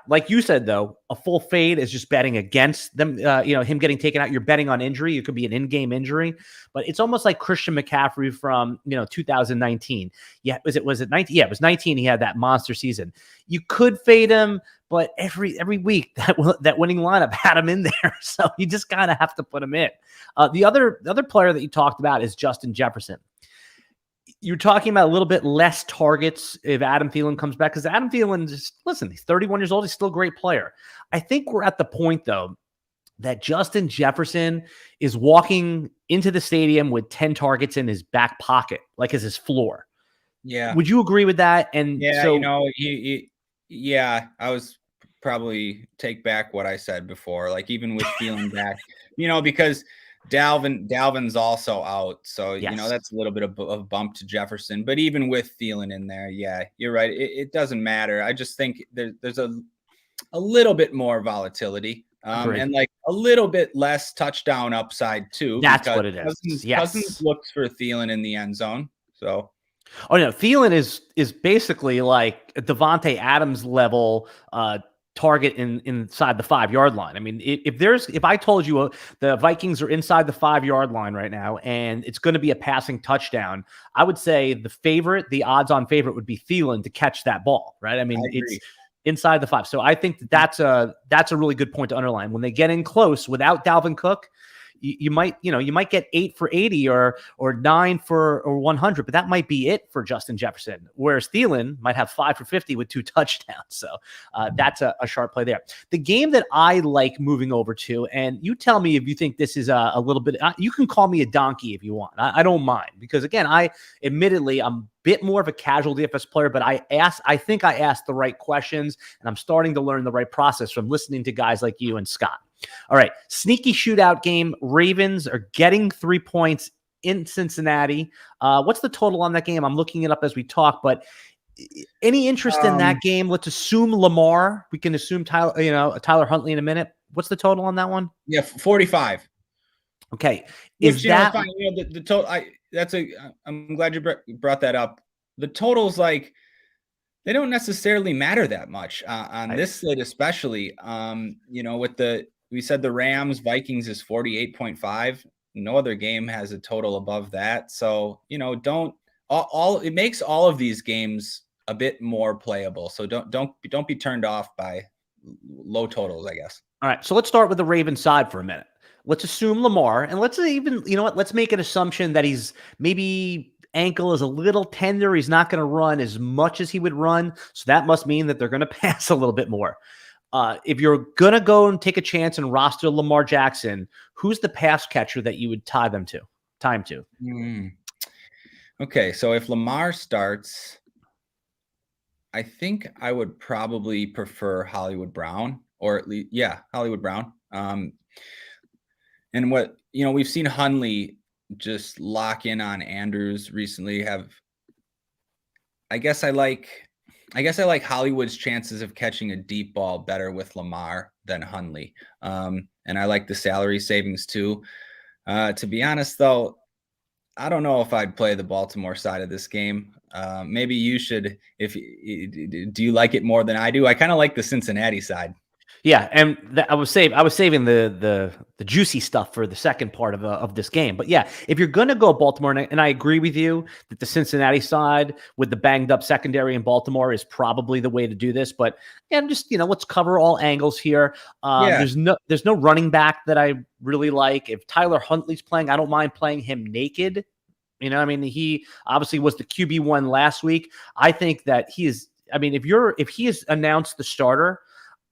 Like you said, though, a full fade is just betting against them. Him getting taken out. You're betting on injury. It could be an in-game injury, but it's almost like Christian McCaffrey from 2019. Yeah, was it 19? Yeah, it was 19. He had that monster season. You could fade him, but every week that winning lineup had him in there, so you just kind of have to put him in. The other player that you talked about is Justin Jefferson. You're talking about a little bit less targets if Adam Thielen comes back, because Adam Thielen, he's 31 years old. He's still a great player. I think we're at the point, though, that Justin Jefferson is walking into the stadium with 10 targets in his back pocket, like as his floor. Yeah. Would you agree with that? And I was probably take back what I said before, like even with Thielen back, because Dalvin's also out. So, yes. That's a little bit of a bump to Jefferson. But even with Thielen in there, yeah, you're right. It doesn't matter. I just think there's a little bit more volatility and like a little bit less touchdown upside too. That's what it is. Cousins looks for Thielen in the end zone. So. Oh, no, Thielen is basically like Devontae Adams level target inside the 5-yard line. I mean, if I told you the Vikings are inside the 5-yard line right now and it's going to be a passing touchdown, I would say the odds-on favorite would be Thielen to catch that ball, right? I mean, it's inside the 5. So I think that's a really good point to underline. When they get in close without Dalvin Cook, you might get 8 for 80 or 9 for 100, but that might be it for Justin Jefferson. Whereas Thielen might have 5 for 50 with 2 touchdowns. So that's a sharp play there. The game that I like moving over to, and you tell me if you think this is a little bit, you can call me a donkey if you want. I don't mind, because again, I'm a bit more of a casual DFS player, but I think I asked the right questions, and I'm starting to learn the right process from listening to guys like you and Scott. All right, sneaky shootout game. Ravens are getting 3 points in Cincinnati. What's the total on that game? I'm looking it up as we talk, but any interest in that game? Let's assume Lamar. We can assume Tyler Huntley in a minute. What's the total on that one? Yeah, 45. Okay, is that fine? The total? I'm glad you brought that up. The totals, like, they don't necessarily matter that much on this slate, especially. We said the Rams Vikings is 48.5. No other game has a total above that. So, it makes all of these games a bit more playable. So don't be turned off by low totals, I guess. All right. So let's start with the Ravens side for a minute. Let's assume Lamar, and let's make an assumption that he's maybe ankle is a little tender. He's not going to run as much as he would run. So that must mean that they're going to pass a little bit more. If you're going to go and take a chance and roster Lamar Jackson, who's the pass catcher that you would tie him to? Okay, so if Lamar starts, I think I would probably prefer Hollywood Brown, or at least, Hollywood Brown. And what, we've seen Hundley just lock in on Andrews recently. I guess I like Hollywood's chances of catching a deep ball better with Lamar than Hundley. And I like the salary savings too. To be honest, though, I don't know if I'd play the Baltimore side of this game. Maybe you should. Do you like it more than I do? I kind of like the Cincinnati side. Yeah, and I was saving the juicy stuff for the second part of this game. But yeah, if you're going to go Baltimore, and I agree with you that the Cincinnati side with the banged up secondary in Baltimore is probably the way to do this. But just let's cover all angles here. There's no running back that I really like. If Tyler Huntley's playing, I don't mind playing him naked. He obviously was the QB1 last week. I think that he is. If he is announced the starter,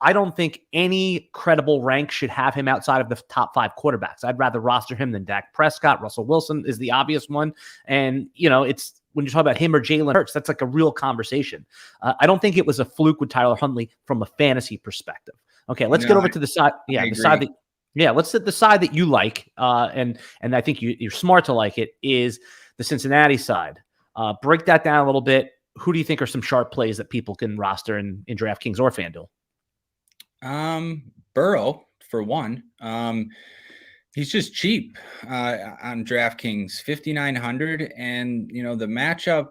I don't think any credible rank should have him outside of the top 5 quarterbacks. I'd rather roster him than Dak Prescott. Russell Wilson is the obvious one. And, it's when you talk about him or Jalen Hurts, that's like a real conversation. I don't think it was a fluke with Tyler Huntley from a fantasy perspective. Okay, let's get over to the side. Yeah, the side let's hit the side that you like. And I think you're smart to like it, is the Cincinnati side. Break that down a little bit. Who do you think are some sharp plays that people can roster in Draftkings or Fanduel? Burrow, for one. He's just cheap on DraftKings, 5,900, and the matchup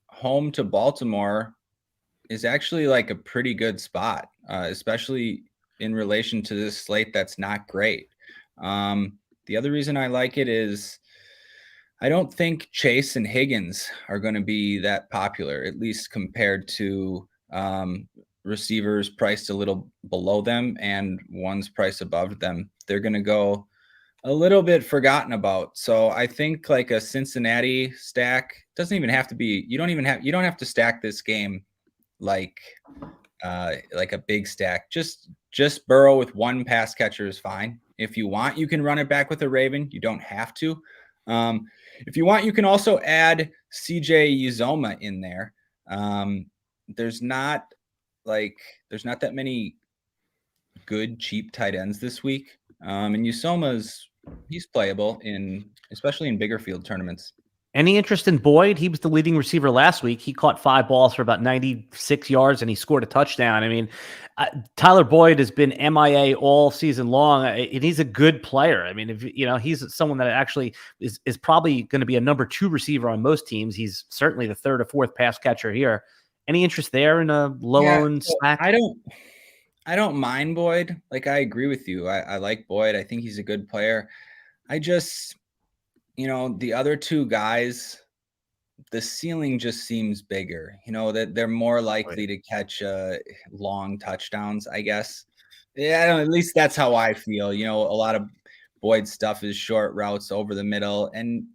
home to Baltimore is actually like a pretty good spot, especially in relation to this slate that's not great. The other reason I like it is I don't think Chase and Higgins are going to be that popular, at least compared to receivers priced a little below them and ones priced above them. They're going to go a little bit forgotten about. So I think like a Cincinnati stack doesn't even have to be, you don't have to stack this game like a big stack. Just Burrow with one pass catcher is fine. If you want, you can run it back with a Raven. You don't have to. If you want, you can also add CJ Uzomah in there. There's not that many good cheap tight ends this week. And he's playable especially in bigger field tournaments. Any interest in Boyd? He was the leading receiver last week. He caught 5 balls for about 96 yards and he scored a touchdown. Tyler Boyd has been MIA all season long, and he's a good player. If he's someone that actually is probably going to be a number 2 receiver on most teams. He's certainly the 3rd or 4th pass catcher here. Any interest there in a low-owned stack? I don't mind Boyd. Like, I agree with you. I like Boyd. I think he's a good player. I just, the other two guys, the ceiling just seems bigger, that they're more likely to catch long touchdowns, I guess. Yeah, at least that's how I feel. A lot of Boyd's stuff is short routes over the middle, and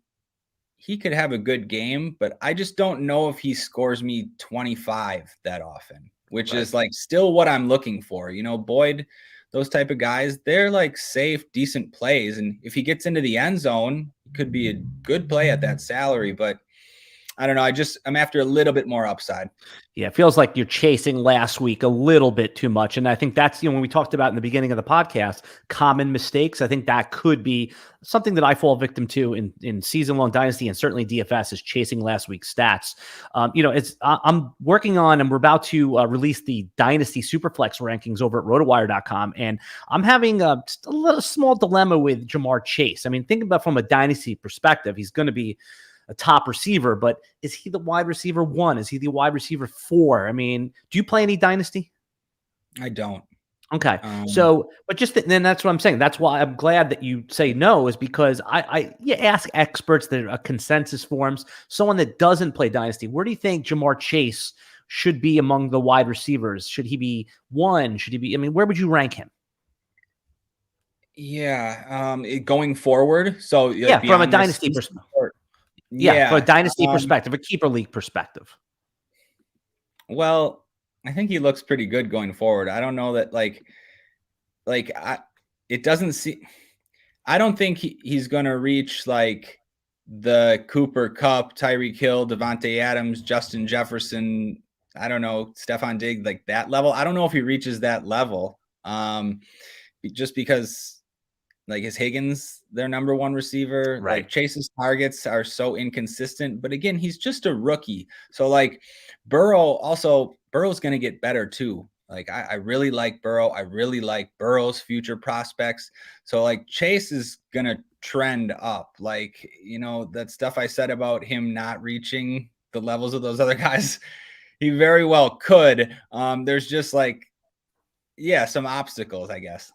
he could have a good game, but I just don't know if he scores me 25 that often, which is like still what I'm looking for. Boyd, those type of guys, they're like safe, decent plays. And if he gets into the end zone, it could be a good play at that salary, but I don't know. I'm after a little bit more upside. Yeah, it feels like you're chasing last week a little bit too much. And I think that's, when we talked about in the beginning of the podcast, common mistakes, I think that could be something that I fall victim to in season-long dynasty and certainly DFS is chasing last week's stats. I'm working on, and we're about to release the Dynasty Superflex rankings over at RotoWire.com. And I'm having just a little small dilemma with Jamar Chase. I mean, think about from a dynasty perspective, he's going to be a top receiver, but is he the wide receiver 1? Is he the wide receiver 4? I mean, do you play any dynasty? I don't. Okay. But then that's what I'm saying. That's why I'm glad that you say no, is because you ask experts that are consensus forums, someone that doesn't play dynasty. Where do you think Jamar Chase should be among the wide receivers? Should he be 1? Should he be, where would you rank him? Yeah. Going forward. So yeah, from a dynasty perspective. Yeah, from a dynasty perspective, a keeper league perspective. Well, I think he looks pretty good going forward. I don't know that it doesn't see. I don't think he's going to reach like the Cooper Kupp, Tyreek Hill, Devontae Adams, Justin Jefferson. I don't know, Stephon Diggs, like that level. I don't know if he reaches that level. Just because like his Higgins, their number 1 receiver, like Chase's targets are so inconsistent, but again, he's just a rookie. So like Burrow's going to get better too. Like I really like Burrow. I really like Burrow's future prospects. So like Chase is going to trend up. Like, that stuff I said about him not reaching the levels of those other guys, he very well could. There's just some obstacles, I guess.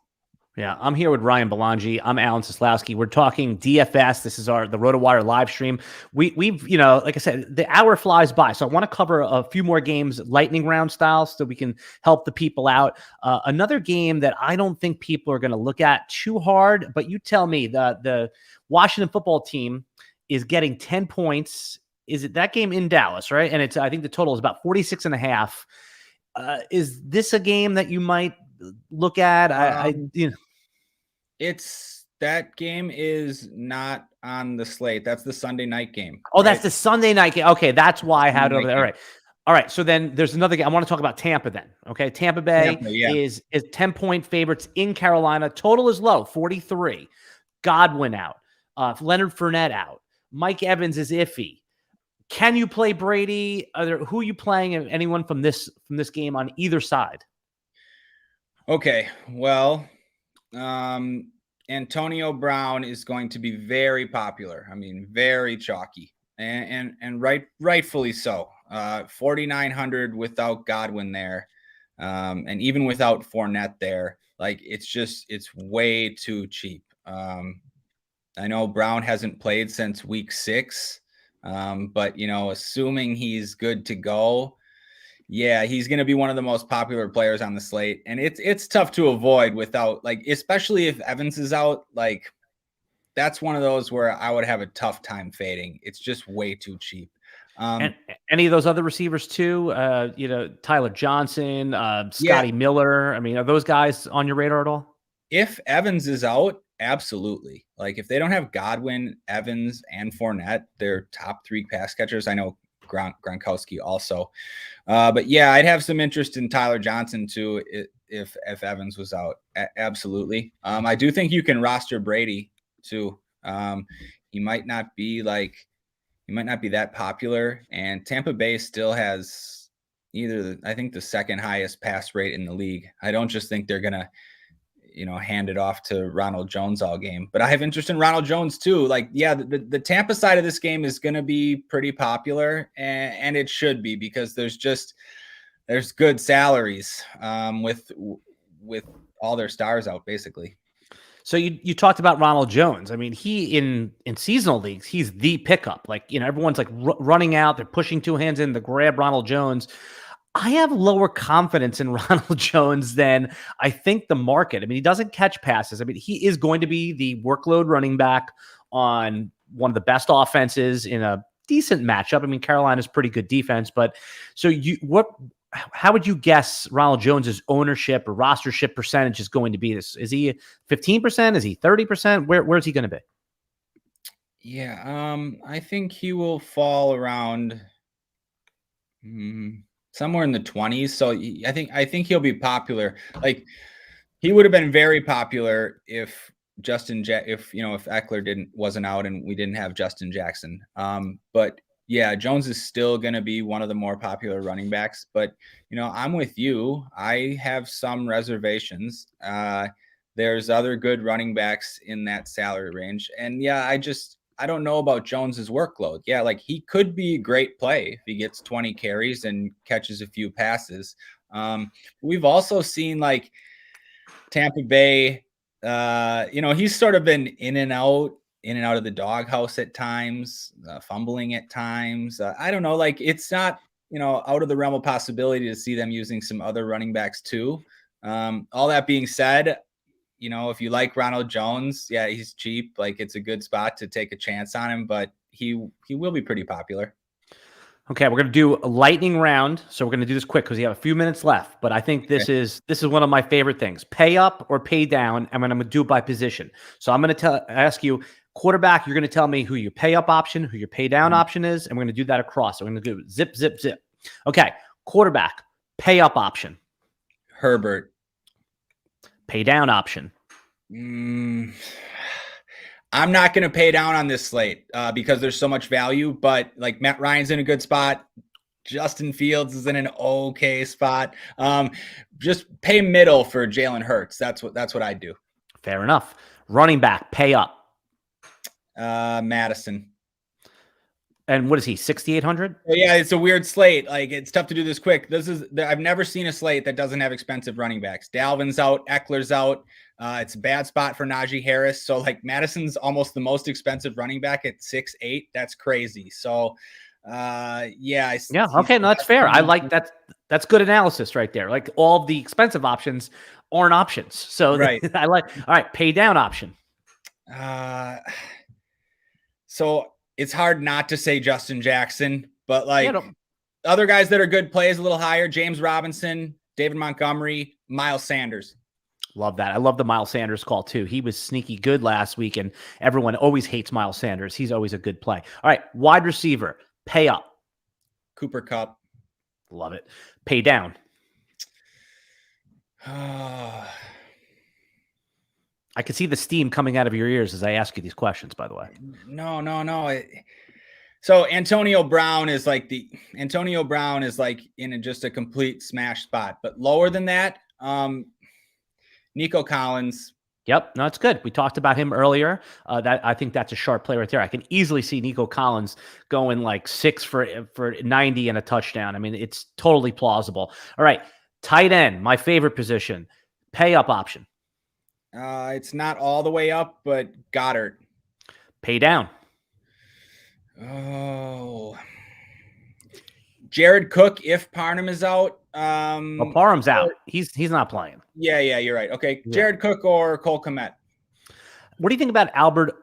Yeah, I'm here with Ryan Belongia. I'm Alan Seslowsky. We're talking DFS. This is the RotoWire live stream. We've like I said, the hour flies by, so I want to cover a few more games, lightning round style, so we can help the people out. Another game that I don't think people are going to look at too hard, but you tell me. The Washington football team is getting 10 points. Is it that game in Dallas, right? And I think the total is about 46.5. Is this a game that you might look at? That game is not on the slate. That's the Sunday night game. Oh, right? That's the Sunday night game. Okay, that's why I had it over there. All right. So then there's another game. I want to talk about Tampa then. Okay, Tampa Bay is 10-point favorites in Carolina. Total is low, 43. Godwin out. Leonard Fournette out. Mike Evans is iffy. Can you play Brady? Who are you playing? Anyone from this game on either side? Okay, well, Antonio Brown is going to be very popular. I mean, very chalky, and rightfully so. 4,900 without Godwin there, and even without Fournette there, like it's way too cheap. I know Brown hasn't played since week 6, but assuming he's good to go. Yeah, he's going to be one of the most popular players on the slate, and it's tough to avoid without, especially if Evans is out. Like, that's one of those where I would have a tough time fading. It's just way too cheap. And any of those other receivers too? Tyler Johnson, Scotty Miller. I mean, are those guys on your radar at all? If Evans is out, absolutely. Like, if they don't have Godwin, Evans, and Fournette, they're top 3 pass catchers. I know Gronkowski also. But yeah, I'd have some interest in Tyler Johnson too if Evans was out. Absolutely. I do think you can roster Brady too. He might not be that popular, and Tampa Bay still has I think the second highest pass rate in the league. I don't just think they're gonna hand it off to Ronald Jones all game. But I have interest in Ronald Jones too. The Tampa side of this game is going to be pretty popular, and it should be, because there's good salaries with with all their stars out, basically. So you talked about Ronald Jones. I mean, he in seasonal leagues, he's the pickup. Like, everyone's like running out, they're pushing two hands in to grab Ronald Jones. I have lower confidence in Ronald Jones than I think the market. I mean, he doesn't catch passes. I mean, he is going to be the workload running back on one of the best offenses in a decent matchup. I mean, Carolina's pretty good defense, but so how would you guess Ronald Jones's ownership or rostership percentage is going to be? Is he 15%? Is he 30%? Where's he going to be? Yeah, I think he will fall around somewhere in the 20s. So I think he'll be popular. Like, he would have been very popular if if Eckler wasn't out and we didn't have Justin Jackson. But yeah, Jones is still going to be one of the more popular running backs, but I'm with you. I have some reservations. There's other good running backs in that salary range. And yeah, I don't know about Jones's workload. Yeah, like, he could be a great play if he gets 20 carries and catches a few passes. We've also seen like Tampa Bay, he's sort of been in and out of the doghouse at times, fumbling at times. I don't know, like, it's not, out of the realm of possibility to see them using some other running backs too. All that being said, if you like Ronald Jones, yeah, he's cheap. Like, it's a good spot to take a chance on him, but he will be pretty popular. Okay, we're going to do a lightning round. So we're going to do this quick because we have a few minutes left. But I think this is one of my favorite things: pay up or pay down. And I'm going to do it by position. So I'm going to ask you, quarterback. You're going to tell me who your pay up option, who your pay down option is, and we're going to do that across. So we're going to do zip, zip, zip. Okay, quarterback, pay up option. Herbert. Pay down option. I'm not going to pay down on this slate because there's so much value, but like, Matt Ryan's in a good spot. Justin Fields is in an okay spot. Just pay middle for Jalen Hurts. That's what I do. Fair enough. Running back, pay up. Madison. And what is he, 6,800? Well, yeah, it's a weird slate. Like, it's tough to do this quick. I've never seen a slate that doesn't have expensive running backs. Dalvin's out, Eckler's out. It's a bad spot for Najee Harris. So like, Madison's almost the most expensive running back at 6'8". That's crazy. So yeah. Okay. No, that's fair. I like that. That's good analysis right there. Like, all the expensive options aren't options. So right. I like, all right, pay down option. So it's hard not to say Justin Jackson, but like, other guys that are good plays a little higher: James Robinson, David Montgomery, Miles Sanders. Love that. I love the Miles Sanders call too. He was sneaky good last week, and everyone always hates Miles Sanders. He's always a good play. All right, wide receiver, pay up. Cooper Kupp. Love it. Pay down. I can see the steam coming out of your ears as I ask you these questions, by the way. No. So Antonio Brown is like in just a complete smash spot, but lower than that, Nico Collins. Yep, no, it's good. We talked about him earlier. That I think that's a sharp play right there. I can easily see Nico Collins going like 6 for 90 and a touchdown. I mean, it's totally plausible. All right, tight end, my favorite position, pay up option. It's not all the way up, but Goddard. Pay down. Oh, Jared Cook if Parham is out. Parham's out. He's not playing. Yeah, you're right. Okay, Jared Cook or Cole Kmet. What do you think about Alberto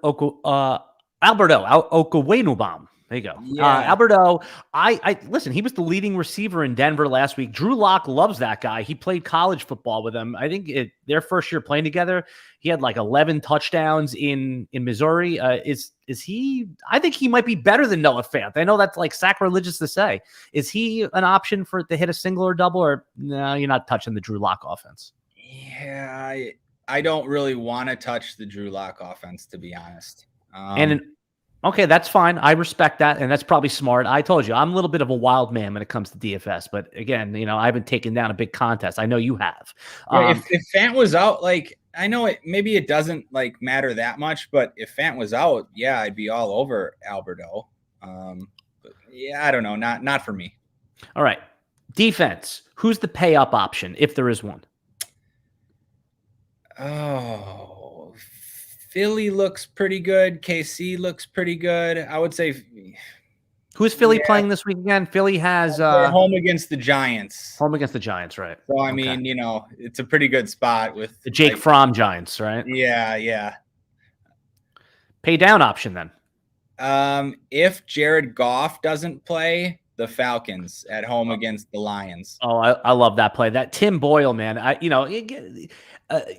Okwuegbunam? There you go. Yeah. Alberto, I listen, he was the leading receiver in Denver last week. Drew Lock loves that guy. He played college football with him. I think their first year playing together, he had like 11 touchdowns in Missouri. Is he? I think he might be better than Noah Fant. I know that's like sacrilegious to say. Is he an option to hit a single or double, or no, you're not touching the Drew Lock offense? Yeah, I don't really want to touch the Drew Lock offense, to be honest. Okay, that's fine. I respect that, and that's probably smart. I told you, I'm a little bit of a wild man when it comes to DFS, but again, I haven't taken down a big contest. I know you have. Yeah, if Fant was out, like, I know maybe it doesn't like matter that much, but if Fant was out, yeah, I'd be all over Alberto. But yeah, I don't know, not for me. All right, defense. Who's the pay up option if there is one? Oh, Philly looks pretty good. KC looks pretty good. I would say. Who's Philly playing this week again? Philly has they're home against the Giants. Home against the Giants, right? So I mean, it's a pretty good spot with the Jake Fromm Giants, right? Yeah. Pay down option then. If Jared Goff doesn't play, the Falcons at home against the Lions. Oh, I love that play. That Tim Boyle, man.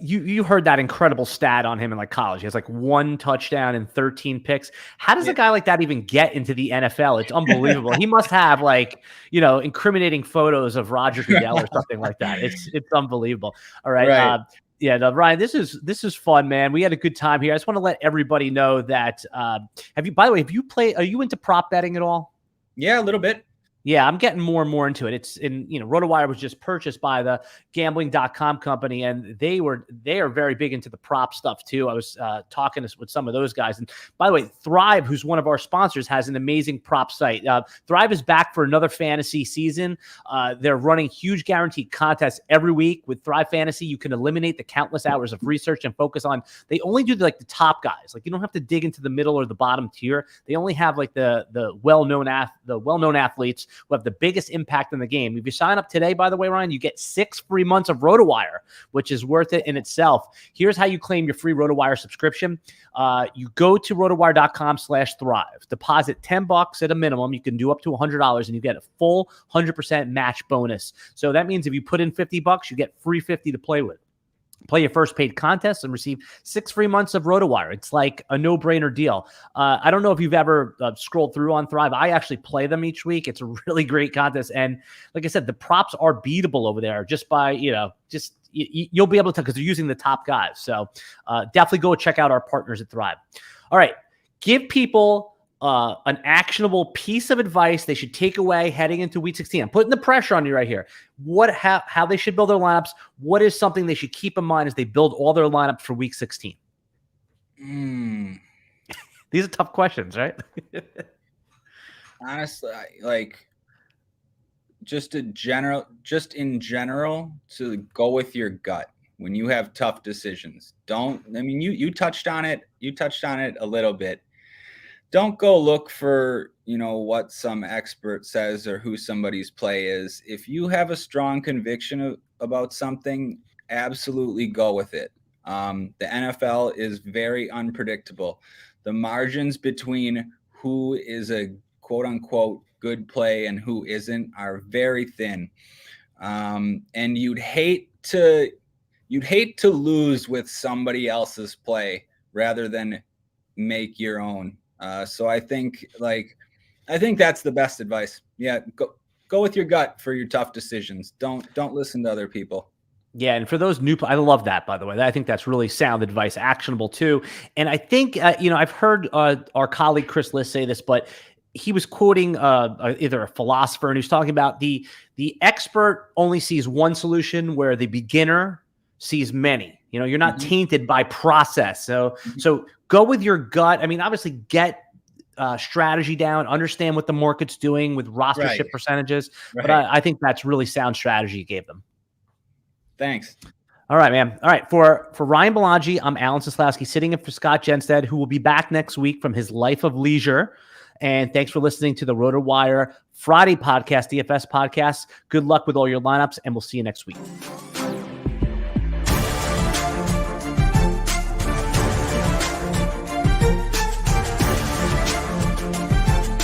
You heard that incredible stat on him in like college. He has like 1 touchdown and 13 picks. How does a guy like that even get into the NFL? It's unbelievable. He must have like, incriminating photos of Roger Goodell or something like that. It's unbelievable. All right. Ryan, this is fun, man. We had a good time here. I just want to let everybody know that have you played, are you into prop betting at all? Yeah, a little bit. Yeah, I'm getting more and more into it. It's RotoWire was just purchased by the gambling.com company, and they are very big into the prop stuff too. I was talking with some of those guys. And by the way, Thrive, who's one of our sponsors, has an amazing prop site. Thrive is back for another fantasy season. They're running huge guaranteed contests every week. With Thrive Fantasy, you can eliminate the countless hours of research and focus on, they only do the top guys. Like, you don't have to dig into the middle or the bottom tier. They only have like the well-known athletes who have the biggest impact in the game. If you sign up today, by the way, Ryan, you get 6 free months of RotoWire, which is worth it in itself. Here's how you claim your free RotoWire subscription. You go to rotowire.com/thrive, deposit $10 at a minimum. You can do up to $100 and you get a full 100% match bonus. So that means if you put in $50, you get free 50 to play with. Play your first paid contest and receive 6 free months of RotoWire. It's like a no-brainer deal. I don't know if you've ever scrolled through on Thrive. I actually play them each week. It's a really great contest. And like I said, the props are beatable over there just by, you'll be able to, because they're using the top guys. So definitely go check out our partners at Thrive. All right. Give people an actionable piece of advice they should take away heading into week 16. I'm putting the pressure on you right here. How they should build their lineups. What is something they should keep in mind as they build all their lineups for week 16? These are tough questions, right? Honestly, just in general, to go with your gut when you have tough decisions. You touched on it. You touched on it a little bit. Don't go look for, what some expert says or who somebody's play is. If you have a strong conviction about something, absolutely go with it. The NFL is very unpredictable. The margins between who is a quote unquote good play and who isn't are very thin. And you'd hate to lose with somebody else's play rather than make your own. So I think that's the best advice. Yeah. Go with your gut for your tough decisions. Don't listen to other people. Yeah. And for those new, I love that, by the way. I think that's really sound advice, actionable too. And I think, I've heard our colleague Chris Liss say this, but he was quoting either a philosopher, and he was talking about the expert only sees one solution where the beginner sees many. You're not tainted by process. So go with your gut. I mean, obviously get strategy down, understand what the market's doing with rostership percentages. Right. But I think that's really sound strategy you gave them. Thanks. All right, man. All right. For Ryan Belongia, I'm Alan Seslowsky, sitting in for Scott Jenstad, who will be back next week from his life of leisure. And thanks for listening to the RotoWire Friday podcast, DFS podcast. Good luck with all your lineups, and we'll see you next week.